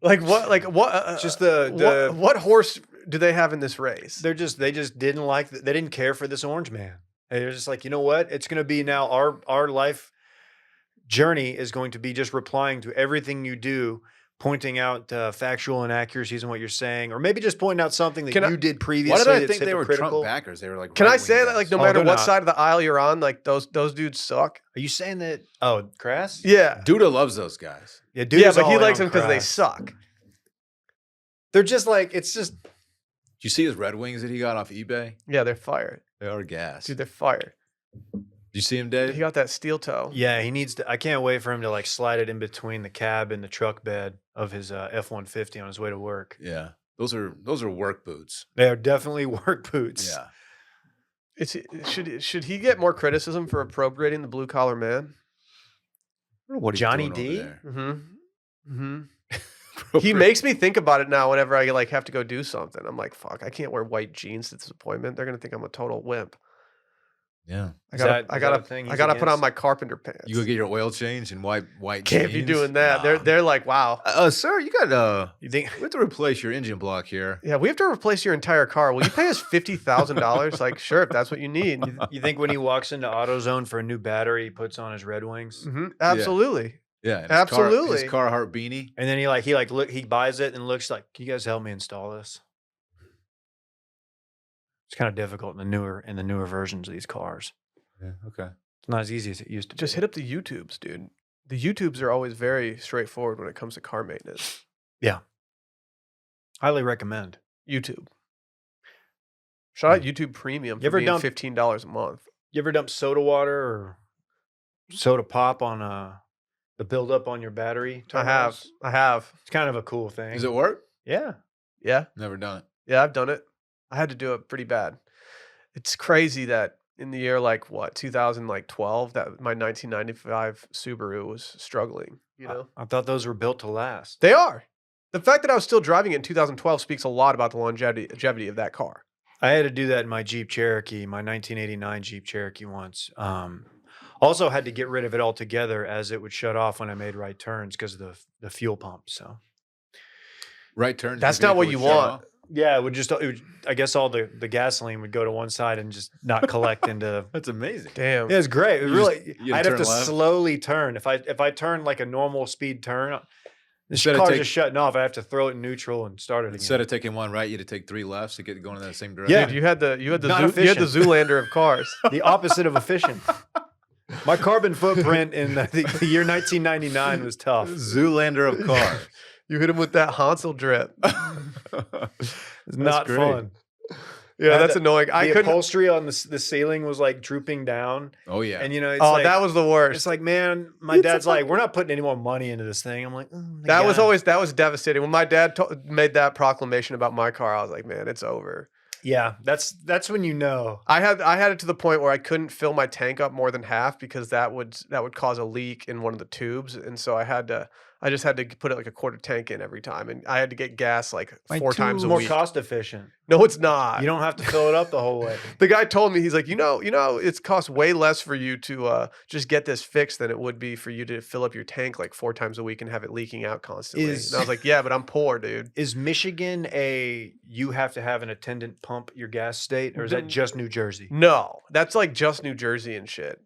Like what? Like what? Just what horse do they have in this race? they just didn't like they didn't care for this Orange Man. They're just like, you know what? It's going to be now our life journey is going to be just replying to everything you do, pointing out factual inaccuracies in what you're saying, or maybe just pointing out something that you did previously. Why did I that's think they were Trump hypocritical. backers? They were like. Can I right-wing say that guys. like no Oh, matter they're what not. side of the aisle you're on, like those dudes suck? Are you saying that? Oh, Kras? Yeah, Duda loves those guys. Yeah, dude. yeah, is but he all in likes on them because they Kras. suck. They're just like it's just. Did you see his Red Wings that he got off eBay? Yeah, they're fired, They are gas. dude. They're fired. Did you see him, He Dave? got that steel toe. Yeah, he needs to. I can't wait for him to like slide it in between the cab and the truck bed of his F-150 on his way to work. Yeah, those are work boots. They are definitely work boots. Yeah, Should he get more criticism for appropriating the blue collar man? I don't know what he's Johnny doing D? over there. Mm-hmm. He makes me think about it now whenever I like have to go do something. I'm like, fuck, I can't wear white jeans to this appointment. They're gonna think I'm a total wimp. Yeah, I Is gotta that a thing he's put on against? my carpenter pants. you go get your oil change and white Can't be jeans? doing that. Nah. They're like, wow. Sir, you got You think? we have to replace your engine block here. Yeah, we have to replace your entire car. Will you pay us $50,000? Like, sure, if that's what you need. You think when he walks into AutoZone for a new battery, he puts on his Red Wings, Mhm, absolutely. Yeah, and Absolutely. His Carhartt beanie. and then he buys it and looks like, "Can you guys help me install this?" It's kind of difficult in the newer versions of these cars. Yeah, okay. It's not as easy as it used to. Just be. hit up the YouTubes, dude. The YouTubes are always very straightforward when it comes to car maintenance. Highly recommend. YouTube. Shout out YouTube Premium You for ever being dump- $15 a month. You ever dump soda water or soda pop on the buildup on your battery? I have. terminals? I have. It's kind of a cool thing. Does it work? Yeah. Yeah. Never done it. Yeah, I've done it. I had to do it pretty bad. It's crazy that in the year 2012 that my 1995 Subaru was struggling, you know. I thought those were built to last. They are. The fact that I was still driving it in 2012 speaks a lot about the longevity of that car. I had to do that in my Jeep Cherokee, my 1989 Jeep Cherokee once. Also had to get rid of it altogether as it would shut off when I made right turns because of the fuel pump. So Right turn. That's not what you want. yeah, I guess all the gasoline would go to one side and just not collect into. That's amazing. Damn. It was great. It was You just- really. you I'd have turn to left? slowly turn. If I turn like a normal speed turn, this Instead of car's take- just shutting off. I have to throw it in neutral and start it again. Instead of taking one right, you had to take 3 lefts to get going in that same direction. Yeah. Dude, you had the Not efficient. Zoolander of cars. The opposite of efficient. My carbon footprint in the year 1999 was tough. Zoolander of cars. You hit him with that Hansel drip. It's not great. fun. Yeah, And that's annoying. I The couldn't. upholstery on the ceiling was like drooping down, Oh yeah. and you know, it's Oh, like, that was the worst. It's like, man, my It's dad's a like, we're not putting any more money into this thing. I'm like, That was devastating. When my dad made that proclamation about my car, I was like, man, it's over. yeah. That's when you know. I had it to the point where I couldn't fill my tank up more than half because that would cause a leak in one of the tubes, and so I just had to put it like a quarter tank in every time, and I had to get gas like 4 times a more week. cost efficient. No, it's not. You don't have to fill it up the whole way. The guy told me, he's like, you know, it's cost way less for you to just get this fixed than it would be for you to fill up your tank like 4 times a week and have it leaking out constantly. And I was like, yeah, but I'm poor, dude. Is Michigan you have to have an attendant pump your gas state, or is that just New Jersey? No, that's like just New Jersey and shit,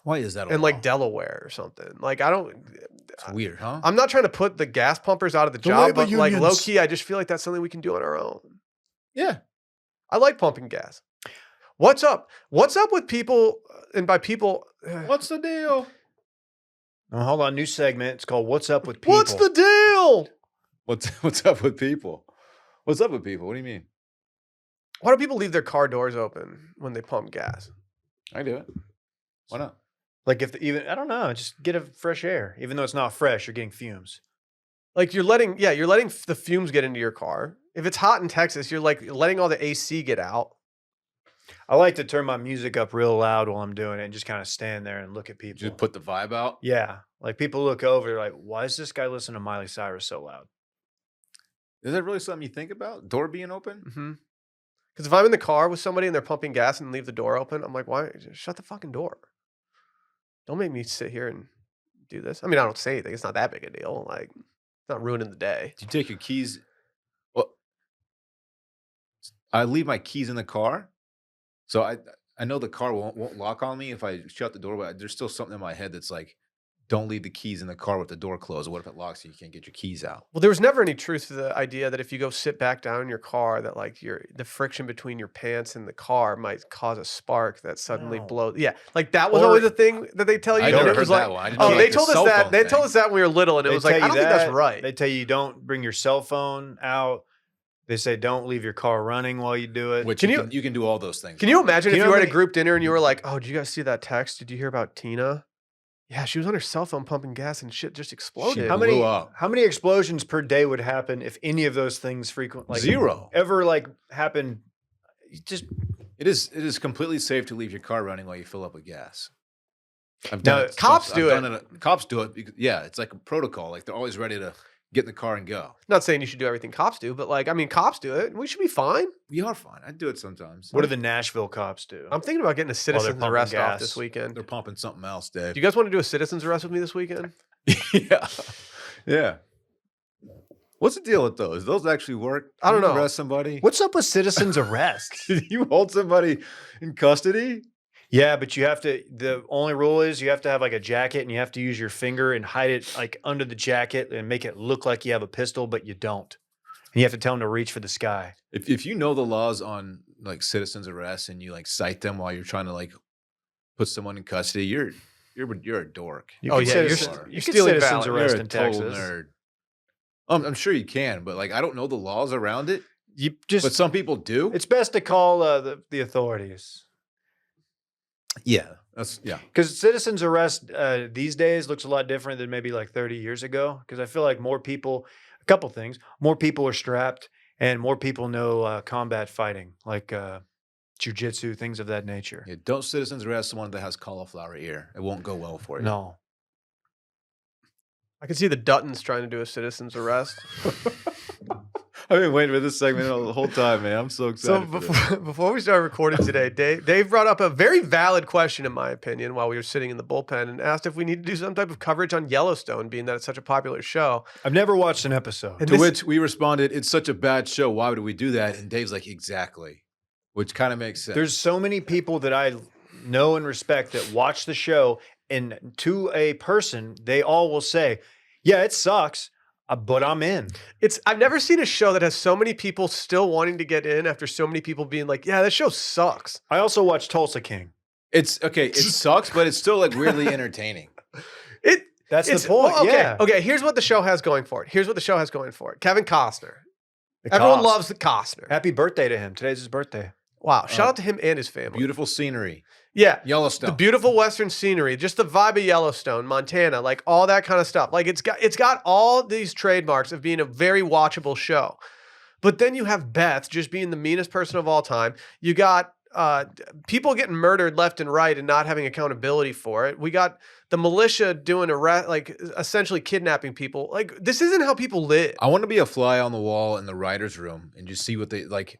Why is that? and like Delaware or something. Like it's weird, huh? I'm not trying to put the gas pumpers out of the job, but like low key, I just feel like that's something we can do on our own. Yeah. I like pumping gas. What's up? What's up with people? And by people, What's the deal? Oh, hold on, new segment. It's called "What's Up with People." what's the deal? What's up with people? What's up with people? What do you mean? Why do people leave their car doors open when they pump gas? I do it. Why not? Like even I don't know, just get a fresh air. Even though it's not fresh, you're getting fumes. Like you're letting the fumes get into your car. If it's hot in Texas, you're like letting all the AC get out. I like to turn my music up real loud while I'm doing it and just kind of stand there and look at people. Just put the vibe out. Yeah. Like people look over, they're like, why is this guy listening to Miley Cyrus so loud? Is that really something you think about? Door being open? Mm-hmm. Because if I'm in the car with somebody and they're pumping gas and leave the door open, I'm like, why? Just shut the fucking door. Don't make me sit here and do this. I mean, I don't say anything. It's not that big a deal. Like, it's not ruining the day. Do you take your keys? Well, I leave my keys in the car. So I know the car won't lock on me if I shut the door, but there's still something in my head that's like, don't leave the keys in the car with the door closed. What if it locks and you can't get your keys out? Well, there was never any truth to the idea that if you go sit back down in your car, that like the friction between your pants and the car might cause a spark that suddenly No. blows. Yeah, like that was Or- always a thing that they tell you. I and never it was heard like, that one. I didn't oh, know, they like, the told us cell that. phone They told thing. us that when we were little, and it They was like, I tell don't you think that's that. right. They tell you don't bring your cell phone out. They say don't leave your car running while you do it. Which Can you can do all those things. Can you imagine Do you if know you were at a how many- group dinner and you were like, "Oh, did you guys see that text? Did you hear about Tina? Yeah, she was on her cell phone pumping gas and shit just exploded." How blew many up. how many explosions per day would happen if any of those things Zero. ever like happen? Just It is completely safe to leave your car running while you fill up with gas. I've No, done it. cops do I've done it. Cops do it. Because, yeah, it's like a protocol. Like they're always ready to get in the car and go. Not saying you should do everything cops do, but like, I mean, cops do it. We should be fine. We are fine. I do it sometimes. what do the Nashville cops do? I'm thinking about getting a citizen's pumping arrest off gas. this weekend. They're pumping something else, Dave. Do you guys want to do a citizen's arrest with me this weekend? yeah, yeah. What's the deal with those? Those actually work? I don't Can you know. Arrest somebody? What's up with citizens arrest? Did you hold somebody in custody? Yeah, but you have to. The only rule is you have to have like a jacket, and you have to use your finger and hide it like under the jacket and make it look like you have a pistol, but you don't. And you have to tell them to reach for the sky. If you know the laws on like citizens arrest and you like cite them while you're trying to like put someone in custody, you're a dork. You Oh, can yeah, citizen- you're you can stealing citizens valor. arrest You're a in total Texas. nerd. I'm sure you can, but like I don't know the laws around it. You just. But some people do. It's best to call the authorities. Yeah, yeah. Because citizens arrest these days looks a lot different than maybe like 30 years ago. Because I feel like more people, a couple things, more people are strapped and more people know combat fighting, like jujitsu, things of that nature. Yeah, don't citizens arrest someone that has cauliflower ear. It won't go well for you. No. I can see the Duttons trying to do a citizen's arrest. I've been waiting for this segment the whole time, man. I'm so So excited. before we started recording today, Dave brought up a very valid question, in my opinion, while we were sitting in the bullpen, and asked if we need to do some type of coverage on Yellowstone, being that it's such a popular show. I've never watched an episode. And To this- which we responded, "It's such a bad show. Why would we do that?" And Dave's like, "Exactly," which kind of makes sense. There's so many people that I know and respect that watch the show, and to a person, they all will say, "Yeah, it sucks, but I'm in." I've never seen a show that has so many people still wanting to get in after so many people being like, "Yeah, that show sucks." I also watch Tulsa King. It's okay. It sucks, but it's still like weirdly entertaining. That's It's the point. well, okay. Yeah. Okay, here's what the show has going for it. Kevin Costner. The Everyone cost. loves the Costner. Happy birthday to him. Today's his birthday. Wow. Shout out to him and his family. Beautiful scenery. Yeah. Yellowstone. The beautiful Western scenery, just the vibe of Yellowstone, Montana, like all that kind of stuff. Like it's got all these trademarks of being a very watchable show. But then you have Beth just being the meanest person of all time. You got people getting murdered left and right and not having accountability for it. We got the militia doing essentially kidnapping people. Like this isn't how people live. I want to be a fly on the wall in the writers' room and just see what they like.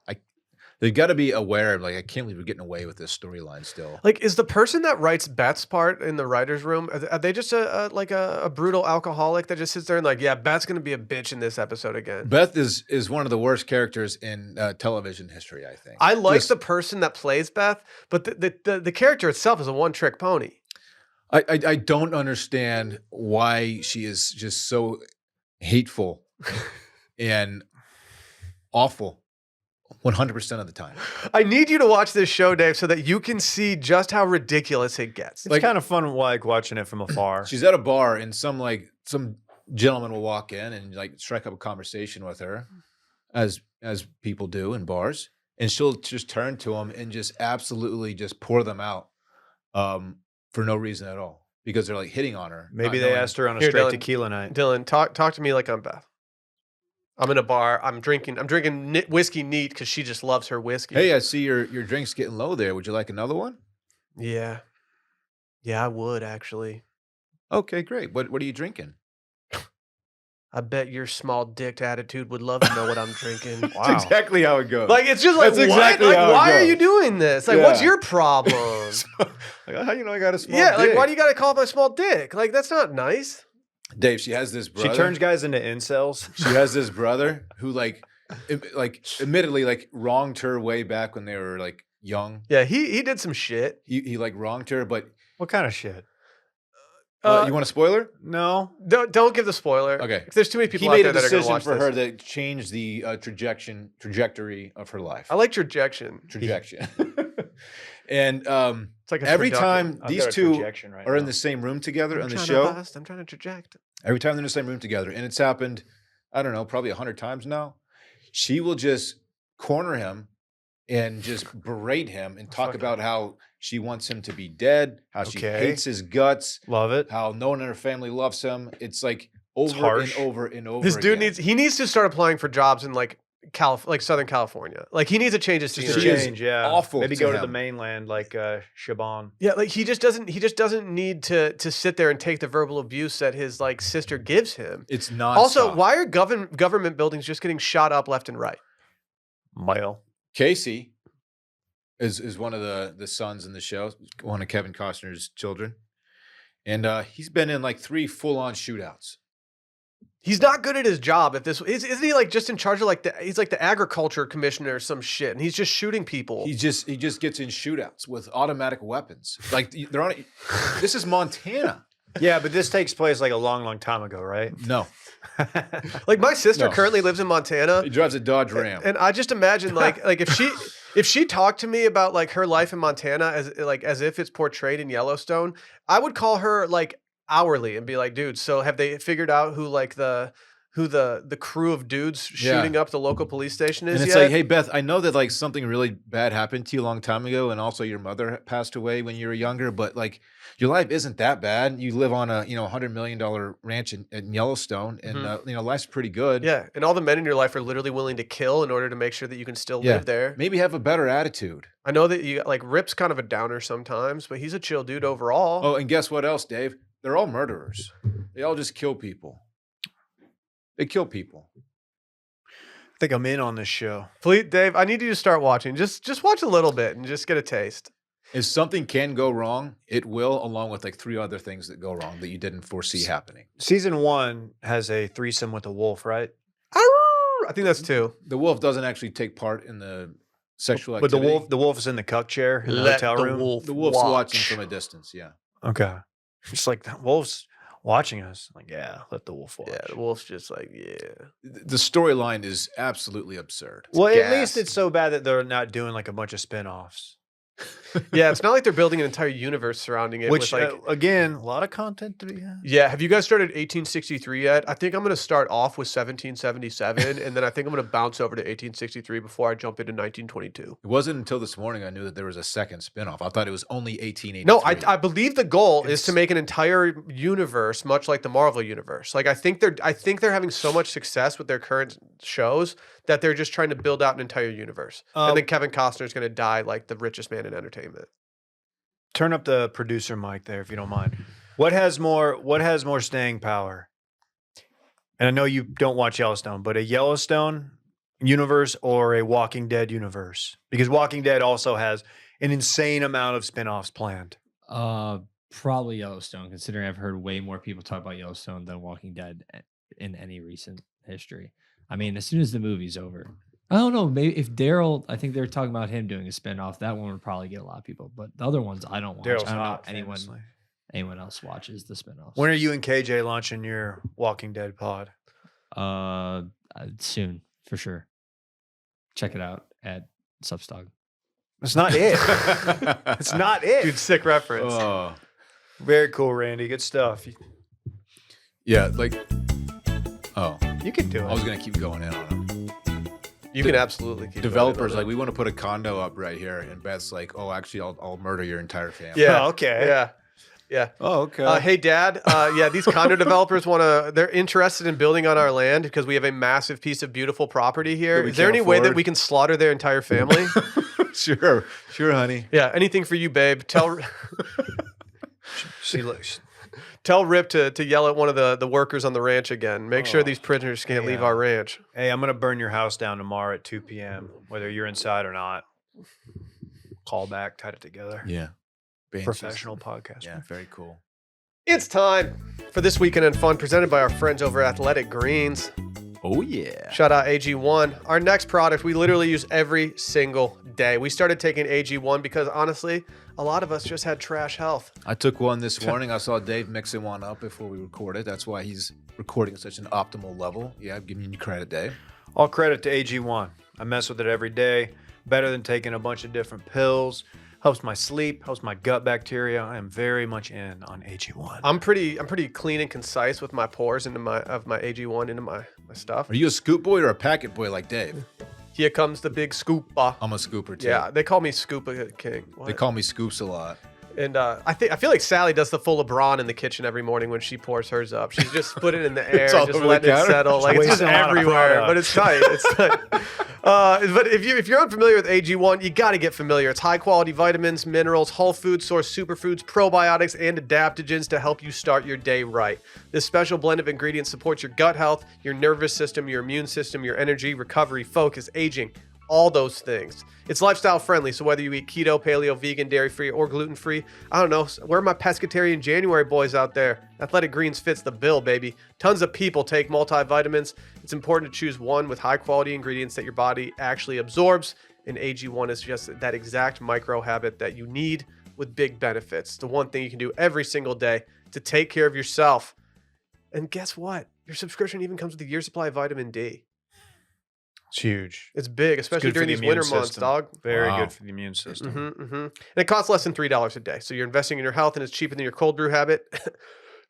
They've got to be aware of like I can't believe we're getting away with this storyline still. Like, is the person that writes Beth's part in the writer's room, are they just a brutal alcoholic that just sits there and like, yeah, Beth's going to be a bitch in this episode again? Beth is one of the worst characters in television history, I think. I like Just- the person that plays Beth, but the character itself is a one-trick pony. I don't understand why she is just so hateful and awful 100% of the time. I need you to watch this show, Dave, so that you can see just how ridiculous it gets. It's kind of fun like watching it from afar. She's at a bar and some gentleman will walk in and like strike up a conversation with her, as people do in bars, and she'll just turn to him and just absolutely just pour them out for no reason at all because they're like hitting on her. Maybe not they knowing- asked her on a Here, straight Dylan. tequila night. Dylan, talk to me like I'm Beth. I'm in a bar. I'm drinking whiskey neat because she just loves her whiskey. Hey, I see your drink's getting low there. Would you like another one? Yeah. Yeah, I would actually. Okay, great. What are you drinking? I bet your small dicked attitude would love to know what I'm drinking. Wow. That's exactly how it goes. Like, it's just like, That's what? exactly Like, how it why are goes. you doing this? Like, Yeah. what's your problem? Like, how you know I got a small Yeah, like, dick? why do you got to call it my small dick? Like, that's not nice. Dave, she has this brother. She turns guys into incels. She has this brother who admittedly like wronged her way back when they were like young. Yeah, he did some shit. He like wronged her, but What kind of shit? you want a spoiler? No. Don't give the spoiler. Okay. There's too many people He out made there a that are going to decision watch for this. her that changed the trajectory of her life. I like trajection. Trajectory. And It's like a every turducken. time I've these got a two projection right are in now. the same room together I'm on the trying show, to bust. I'm trying to traject. every time they're in the same room together, and it's happened, I don't know, probably 100 times now, she will just corner him and just berate him and talk Fuck. about how she wants him to be dead, how she Okay. hates his guts, Love it. how no one in her family loves him. It's like over and harsh. over and over. This dude again. needs to start applying for jobs in like Southern California. Like he needs to change his Just scenery. She is Change, yeah. awful Maybe to go to the him. mainland like Shaban. Yeah, like he just doesn't need to sit there and take the verbal abuse that his like sister gives him. It's nonstop. Also, why are government buildings just getting shot up left and right? Mile. Casey is one of the sons in the show, one of Kevin Costner's children, and he's been in like 3 full-on shootouts. He's not good at his job. If this isn't he like just in charge of like he's like the agriculture commissioner or some shit, and he's just shooting people. He just gets in shootouts with automatic weapons. Like they're on. This is Montana. Yeah, but this takes place like a long, long time ago, right? No, Like my sister No. currently lives in Montana. he drives a Dodge Ram. And I just imagine like if she talked to me about like her life in Montana as if it's portrayed in Yellowstone, I would call her like hourly and be like, dude, so have they figured out who like the crew of dudes Yeah. shooting up the local police station is And it's yet? like, hey Beth, I know that like something really bad happened to you a long time ago, and also your mother passed away when you were younger, but like your life isn't that bad. You live on a $100 million ranch in Yellowstone, and life's pretty good. Yeah, and all the men in your life are literally willing to kill in order to make sure that you can still Yeah. live there. Maybe have a better attitude. I know that you like Rip's kind of a downer sometimes, but he's a chill dude overall. Oh, and guess what else, Dave? They're all murderers. They all just kill people. They kill people. I think I'm in on this show. Please, Dave, I need you to start watching. Just watch a little bit and just get a taste. If something can go wrong, it will, along with like 3 other things that go wrong that you didn't foresee happening. Season 1 has a threesome with a wolf, right? I think that's 2. The wolf doesn't actually take part in the sexual But activity. the wolf is in the cuck chair in the hotel room. The wolf's watching from a distance, yeah. Okay. It's like the wolf's watching us. Like, yeah, let the wolf watch. Yeah, the wolf's just like, yeah. The storyline is absolutely absurd. Well, at gas. least it's so bad that they're not doing like a bunch of spin-offs. Yeah, it's not like they're building an entire universe surrounding it. Which, with like, again, a lot of content to be had. yeah, have you guys started 1863 yet? I think I'm going to start off with 1777, and then I think I'm going to bounce over to 1863 before I jump into 1922. It wasn't until this morning I knew that there was a second spinoff. I thought it was only 1883. No, I believe the goal is to It's- make an entire universe much like the Marvel universe. Like I think they're having so much success with their current shows that they're just trying to build out an entire universe. And then Kevin Costner's going to die like the richest man in entertainment. Turn up the producer mic there if you don't mind. What has more staying power? And I know you don't watch Yellowstone, but a Yellowstone universe or a Walking Dead universe? Because Walking Dead also has an insane amount of spin-offs planned. Probably Yellowstone, considering I've heard way more people talk about Yellowstone than Walking Dead in any recent history. I mean, as soon as the movie's over, I don't know. Maybe if Daryl, I think they're talking about him doing a spinoff. That one would probably get a lot of people, but the other ones I don't watch. Daryl's I don't know hot, anyone famously. anyone else watches the spinoffs. When are you and KJ launching your Walking Dead pod? Soon for sure. Check it out at Substock. That's not it. That's not it. Dude, sick reference. Oh, Very cool, Randy. Good stuff. yeah, like, oh, You can do I was it. going to keep going in on them. You can absolutely keep Developers, going like, on we want to put a condo up right here. And Beth's like, oh, actually, I'll murder your entire family. Yeah. Oh, okay. Yeah. Yeah. Oh, okay. Hey, Dad. Yeah, these condo developers they're interested in building on our land because we have a massive piece of beautiful property here. we Is there can't any way that afford. we can slaughter their entire family? Sure, honey. Yeah, anything for you, babe. Tell Rip to yell at one of the workers on the ranch again. Make sure these prisoners can't leave our ranch. Hey, I'm going to burn your house down tomorrow at 2 p.m., whether you're inside or not. Call back, tied it together. Yeah. Banshees. Professional podcast. Yeah, very cool. It's time for This Weekend in Fun, presented by our friends over at Athletic Greens. Oh, yeah. Shout out AG1. Our next product we literally use every single day. We started taking AG1 because honestly, a lot of us just had trash health. I took one this morning. I saw Dave mixing one up before we recorded. That's why he's recording at such an optimal level. Yeah, I'm giving you credit, Dave. All credit to AG1. I mess with it every day. Better than taking a bunch of different pills. Helps my sleep, helps my gut bacteria. I am very much in on AG1. I'm pretty clean and concise with my pours into my AG1 into my stuff. Are you a scoop boy or a packet boy like Dave? Here comes the big scooper. I'm a scooper too. Yeah, they call me Scoopa King. What? They call me Scoops a lot. And I feel like Sally does the full LeBron in the kitchen every morning when she pours hers up. She's just putting it in the air, all just over the letting it counter. settle. Like it's just wasting a lot of everywhere, product. but it's tight. It's tight. But if you're unfamiliar with AG1, you got to get familiar. It's high quality vitamins, minerals, whole food source superfoods, probiotics, and adaptogens to help you start your day right. This special blend of ingredients supports your gut health, your nervous system, your immune system, your energy, recovery, focus, aging. All those things. It's lifestyle friendly, so whether you eat keto, paleo, vegan, dairy-free, or gluten-free, I don't know, where are my pescatarian January boys out there? Athletic Greens fits the bill, baby. Tons of people take multivitamins. It's important to choose one with high-quality ingredients that your body actually absorbs, and AG1 is just that exact micro habit that you need with big benefits. It's the one thing you can do every single day to take care of yourself. And guess what? Your subscription even comes with a year's supply of vitamin D. It's huge. It's big, especially good for during the these immune winter months, system. dog. Very Wow. good for the immune system. And it costs less than $3 a day. So you're investing in your health and it's cheaper than your cold brew habit.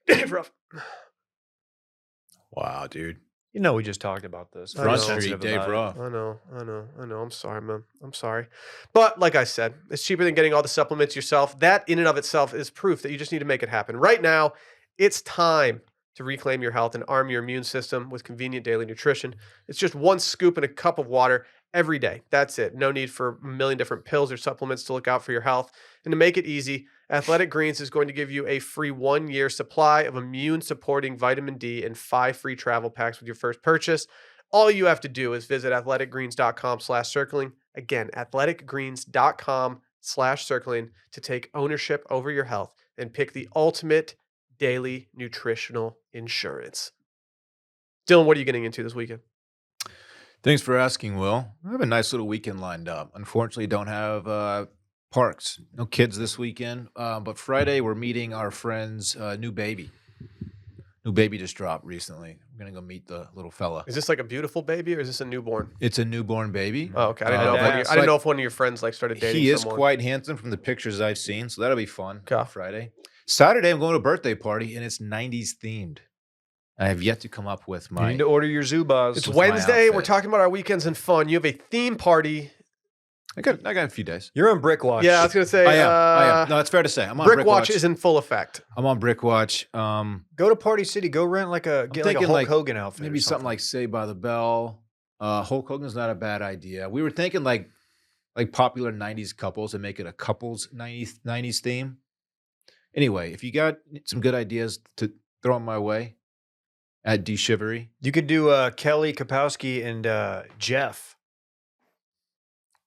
Dave Ruff. Wow, dude. You know, we just talked about this. I Front know. Street, Sensitive Dave about it. Ruff. I know. I'm sorry, man. I'm sorry. But like I said, it's cheaper than getting all the supplements yourself. That in and of itself is proof that you just need to make it happen. Right now, it's time to reclaim your health and arm your immune system with convenient daily nutrition. It's just one scoop in a cup of water every day. That's it. No need for a million different pills or supplements to look out for your health. And to make it easy, Athletic Greens is going to give you a free 1-year supply of immune-supporting vitamin D and 5 free travel packs with your first purchase. All you have to do is visit athleticgreens.com/circling. Again, athleticgreens.com/circling to take ownership over your health and pick the ultimate daily nutritional insurance. Dylan, what are you getting into this weekend? Thanks for asking, Will. I have a nice little weekend lined up. Unfortunately, don't have parks. No kids this weekend. But Friday, we're meeting our friend's new baby. New baby just dropped recently. We're going to go meet the little fella. Is this like a beautiful baby or is this a newborn? It's a newborn baby. Oh, okay. I didn't know if one of your friends like started dating He is someone. quite handsome from the pictures I've seen, so that'll be fun. Okay. Friday. Saturday, I'm going to a birthday party, and it's 90s themed. I have yet to come up with You my... need to order your Zubas. It's with my Wednesday. We're outfit. talking about our weekends and fun. You have a theme party. I got a few days. You're on Brickwatch. Yeah, I was gonna say. I am. No, it's fair to say. I'm on Brickwatch is in full effect. I'm on Brickwatch. Go to Party City. Go rent get like a thinking Hulk like Hogan outfit. maybe or something like Saved by the Bell. Hulk Hogan's not a bad idea. We were thinking like popular 90s couples and make it a couples 90s theme. Anyway, if you got some good ideas to throw my way at D Shivery. You could do Kelly Kapowski and Jeff.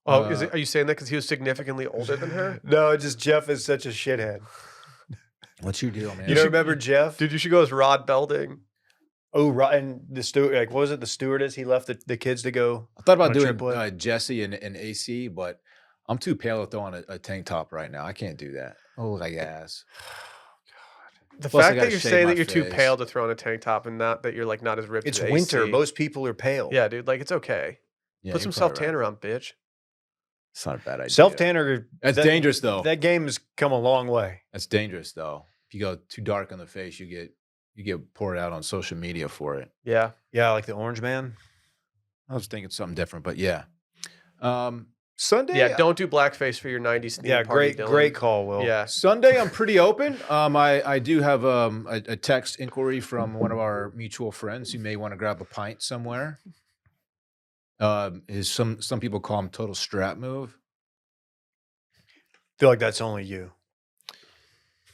Oh, are you saying that because he was significantly older than her? No, just Jeff is such a shithead. What's your deal, man? You don't remember Jeff? Dude, you should go as Rod Belding. Oh, right. And the steward, like, what was it? The stewardess? He left the kids to go. I thought about on a trip with- doing Jesse and AC, but I'm too pale to throw on a tank top right now. I can't do that. Oh, like ass. The Plus, I fact that gotta you're shave saying my that you're too face. pale to throw on a tank top and not that you're like not as ripped It's as winter. AC. Most people are pale. Yeah, dude. Like it's okay. Yeah, Put you're some probably self tanner right. on, bitch. It's not a bad idea. Self tanner. That's dangerous, though. That game has come a long way. That's dangerous, though. If you go too dark on the face, you get poured out on social media for it. Yeah. Yeah, like the Orange Man. I was thinking something different, but yeah. Sunday, Yeah, don't do blackface for your 90s theme party, Dylan. great call, Will. Yeah. Sunday, I'm pretty open. I do have a text inquiry from one of our mutual friends who may want to grab a pint somewhere. Some people call him total strap move. Feel like that's only you.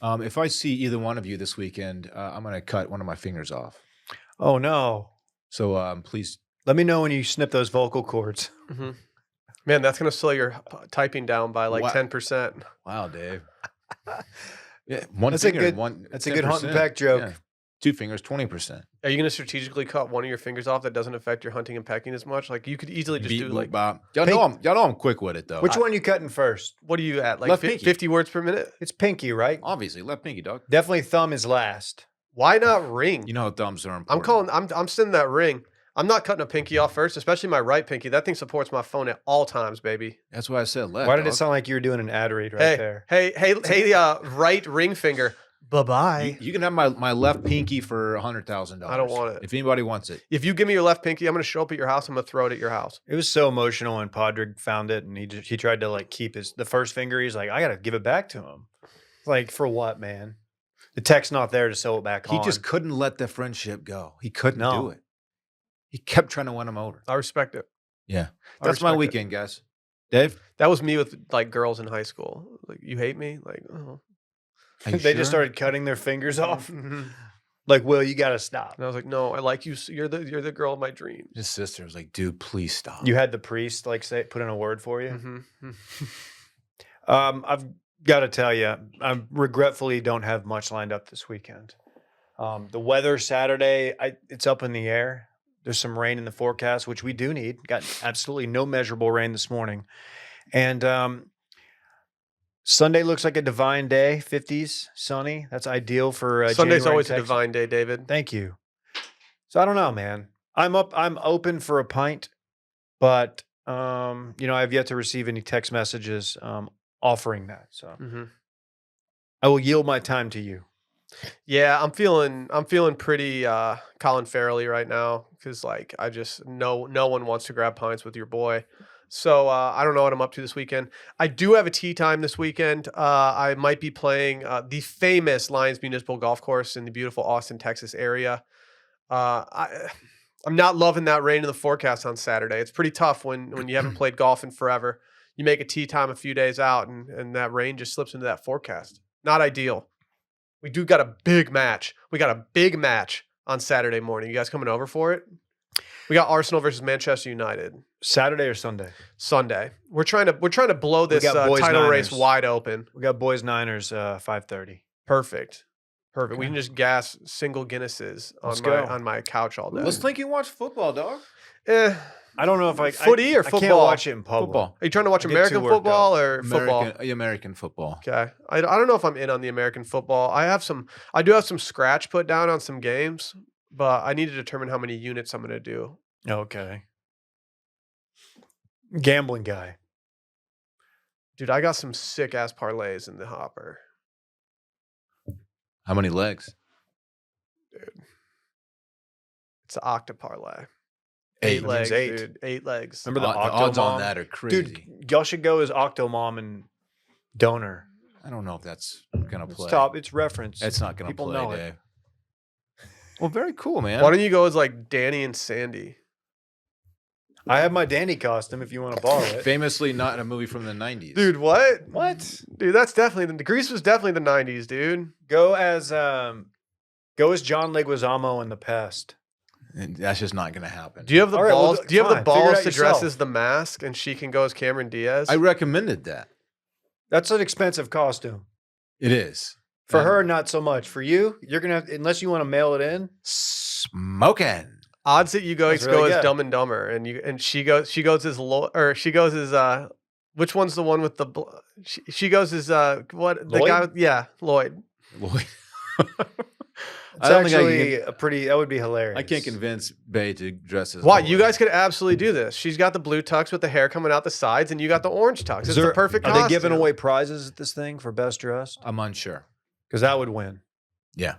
If I see either one of you this weekend, I'm going to cut one of my fingers off. Oh no! So please Let me know when you snip those vocal cords. Mm-hmm. Man, that's going to slow your typing down by like 10%. Wow, Dave. Yeah, That's a good hunting pack joke. Yeah. 2 fingers, 20%. Are you going to strategically cut one of your fingers off that doesn't affect your hunting and pecking as much? Like you could easily just do like Y'all know I'm quick with it though. Which one you cutting first? what are you at? Like Left pinky. 50 words per minute? It's pinky, right? Obviously, left pinky, dog. Definitely thumb is last. Why not ring? You know how thumbs are important. I'm sending that ring. I'm not cutting a pinky off first, especially my right pinky. That thing supports my phone at all times, baby. That's why I said left. Why did it dog. sound like you were doing an ad read right there? Hey, right ring finger. Bye-bye. You can have my left pinky for $100,000. I don't want it. If anybody wants it. If you give me your left pinky, I'm going to show up at your house. I'm going to throw it at your house. It was so emotional when Podrick found it, and he tried to like keep the first finger. He's like, I got to give it back to him. Like, for what, man? The tech's not there to sew it back on. He just couldn't let the friendship go. He couldn't No. do it. He kept trying to win him over. I respect it. Yeah. I That's my respect it. weekend, guys. Dave? That was me with like girls in high school. Like, you hate me? Like, oh. Are you They sure? just started cutting their fingers off. Mhm. Like, Will, you got to stop. And I was like, no, I like you. You're the girl of my dreams. His sister was like, dude, please stop. You had the priest like put in a word for you. Mm-hmm. I've got to tell you, I regretfully don't have much lined up this weekend. The weather Saturday, it's up in the air. There's some rain in the forecast, which we do need. Got absolutely no measurable rain this morning. And Sunday looks like a divine day, 50s, sunny. That's ideal for Sunday's January always in a Texas. divine day, David. Thank you. So I don't know, man. I'm open for a pint, but I have yet to receive any text messages offering that. So Mm-hmm. I will yield my time to you. Yeah, I'm feeling pretty Colin Farrell-y right now because like I just no one wants to grab pints with your boy. So I don't know what I'm up to this weekend. I do have a tee time this weekend. I might be playing the famous Lions Municipal Golf Course in the beautiful Austin, Texas area. I'm not loving that rain in the forecast on Saturday. It's pretty tough when you haven't played golf in forever. You make a tee time a few days out and that rain just slips into that forecast. Not ideal. We do got a big match. We got a big match on Saturday morning. You guys coming over for it? We got Arsenal versus Manchester United. Saturday or Sunday? Sunday. We're trying to blow this got boys title race Niners. wide open. We got boys Niners 5:30. Perfect. We Okay. can just gas single Guinnesses Let's go. on my couch all day. Let's think and watch football, dog. Are I don't know if Footy or I can't football? watch it in public. Football. you trying to watch I get American too worked football or football? American football. Okay. I don't know if I'm in on the American football. I do have some scratch put down on some games, but I need to determine how many units I'm going to do. Okay. Gambling guy. Dude, I got some sick ass parlays in the hopper. How many legs? It's an octa parlay. Eight. Eight legs, Eight. dude. 8 legs. Remember the The odds on Octomom? that are crazy. Dude, y'all should go as Octomom and Donor. I don't know if that's gonna play. It's top. It's reference. It's not gonna People play, know it. Dave. Well, very cool, man. Why don't you go as like Danny and Sandy? I have my Danny costume if you want to borrow it. Famously not a movie from the 90s. Dude, what? What? Dude, that's definitely the Grease was definitely the 90s, dude. Go as John Leguizamo in The Pest. And that's just not gonna happen. Do you have the All right, well, balls? Do you have the fine, figure it balls out to dress yourself. as the Mask and she can go as Cameron Diaz? I recommended that. That's an expensive costume. It is. For And her, not so much. For you, you're gonna have, unless you want to mail it in. smoking. Odds that you That's go really as good. Dumb and Dumber and she goes as which one's the one with the she goes as what the Lloyd? guy with, yeah, Lloyd. Lloyd. It's I don't think actually that would be hilarious. I can't convince Bay to dress as Why? Lloyd. You guys could absolutely do this. She's got the blue tux with the hair coming out the sides and you got the orange tux. It's the perfect Are costume. they giving away prizes at this thing for best dressed? I'm unsure. Because that would win. Yeah.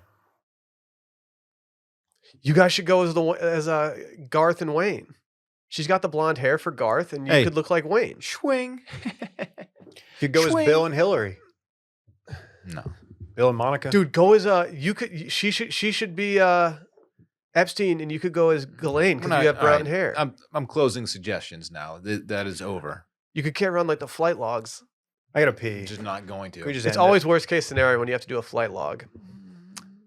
You guys should go as Garth and Wayne. She's got the blonde hair for Garth, and you could look like Wayne. Swing. You could go as Bill and Hillary. No. Bill and Monica. Dude, go as she should be Epstein, and you could go as Ghislaine because you have brown hair. I'm closing suggestions now. That is over. You could carry around like the flight logs. I gotta pee. Just not going to. It's always worst case scenario when you have to do a flight log.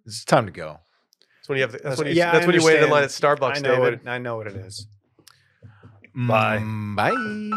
It's time to go. That's when you have. That's when you waited in line at Starbucks. I know what it is. Bye. Bye.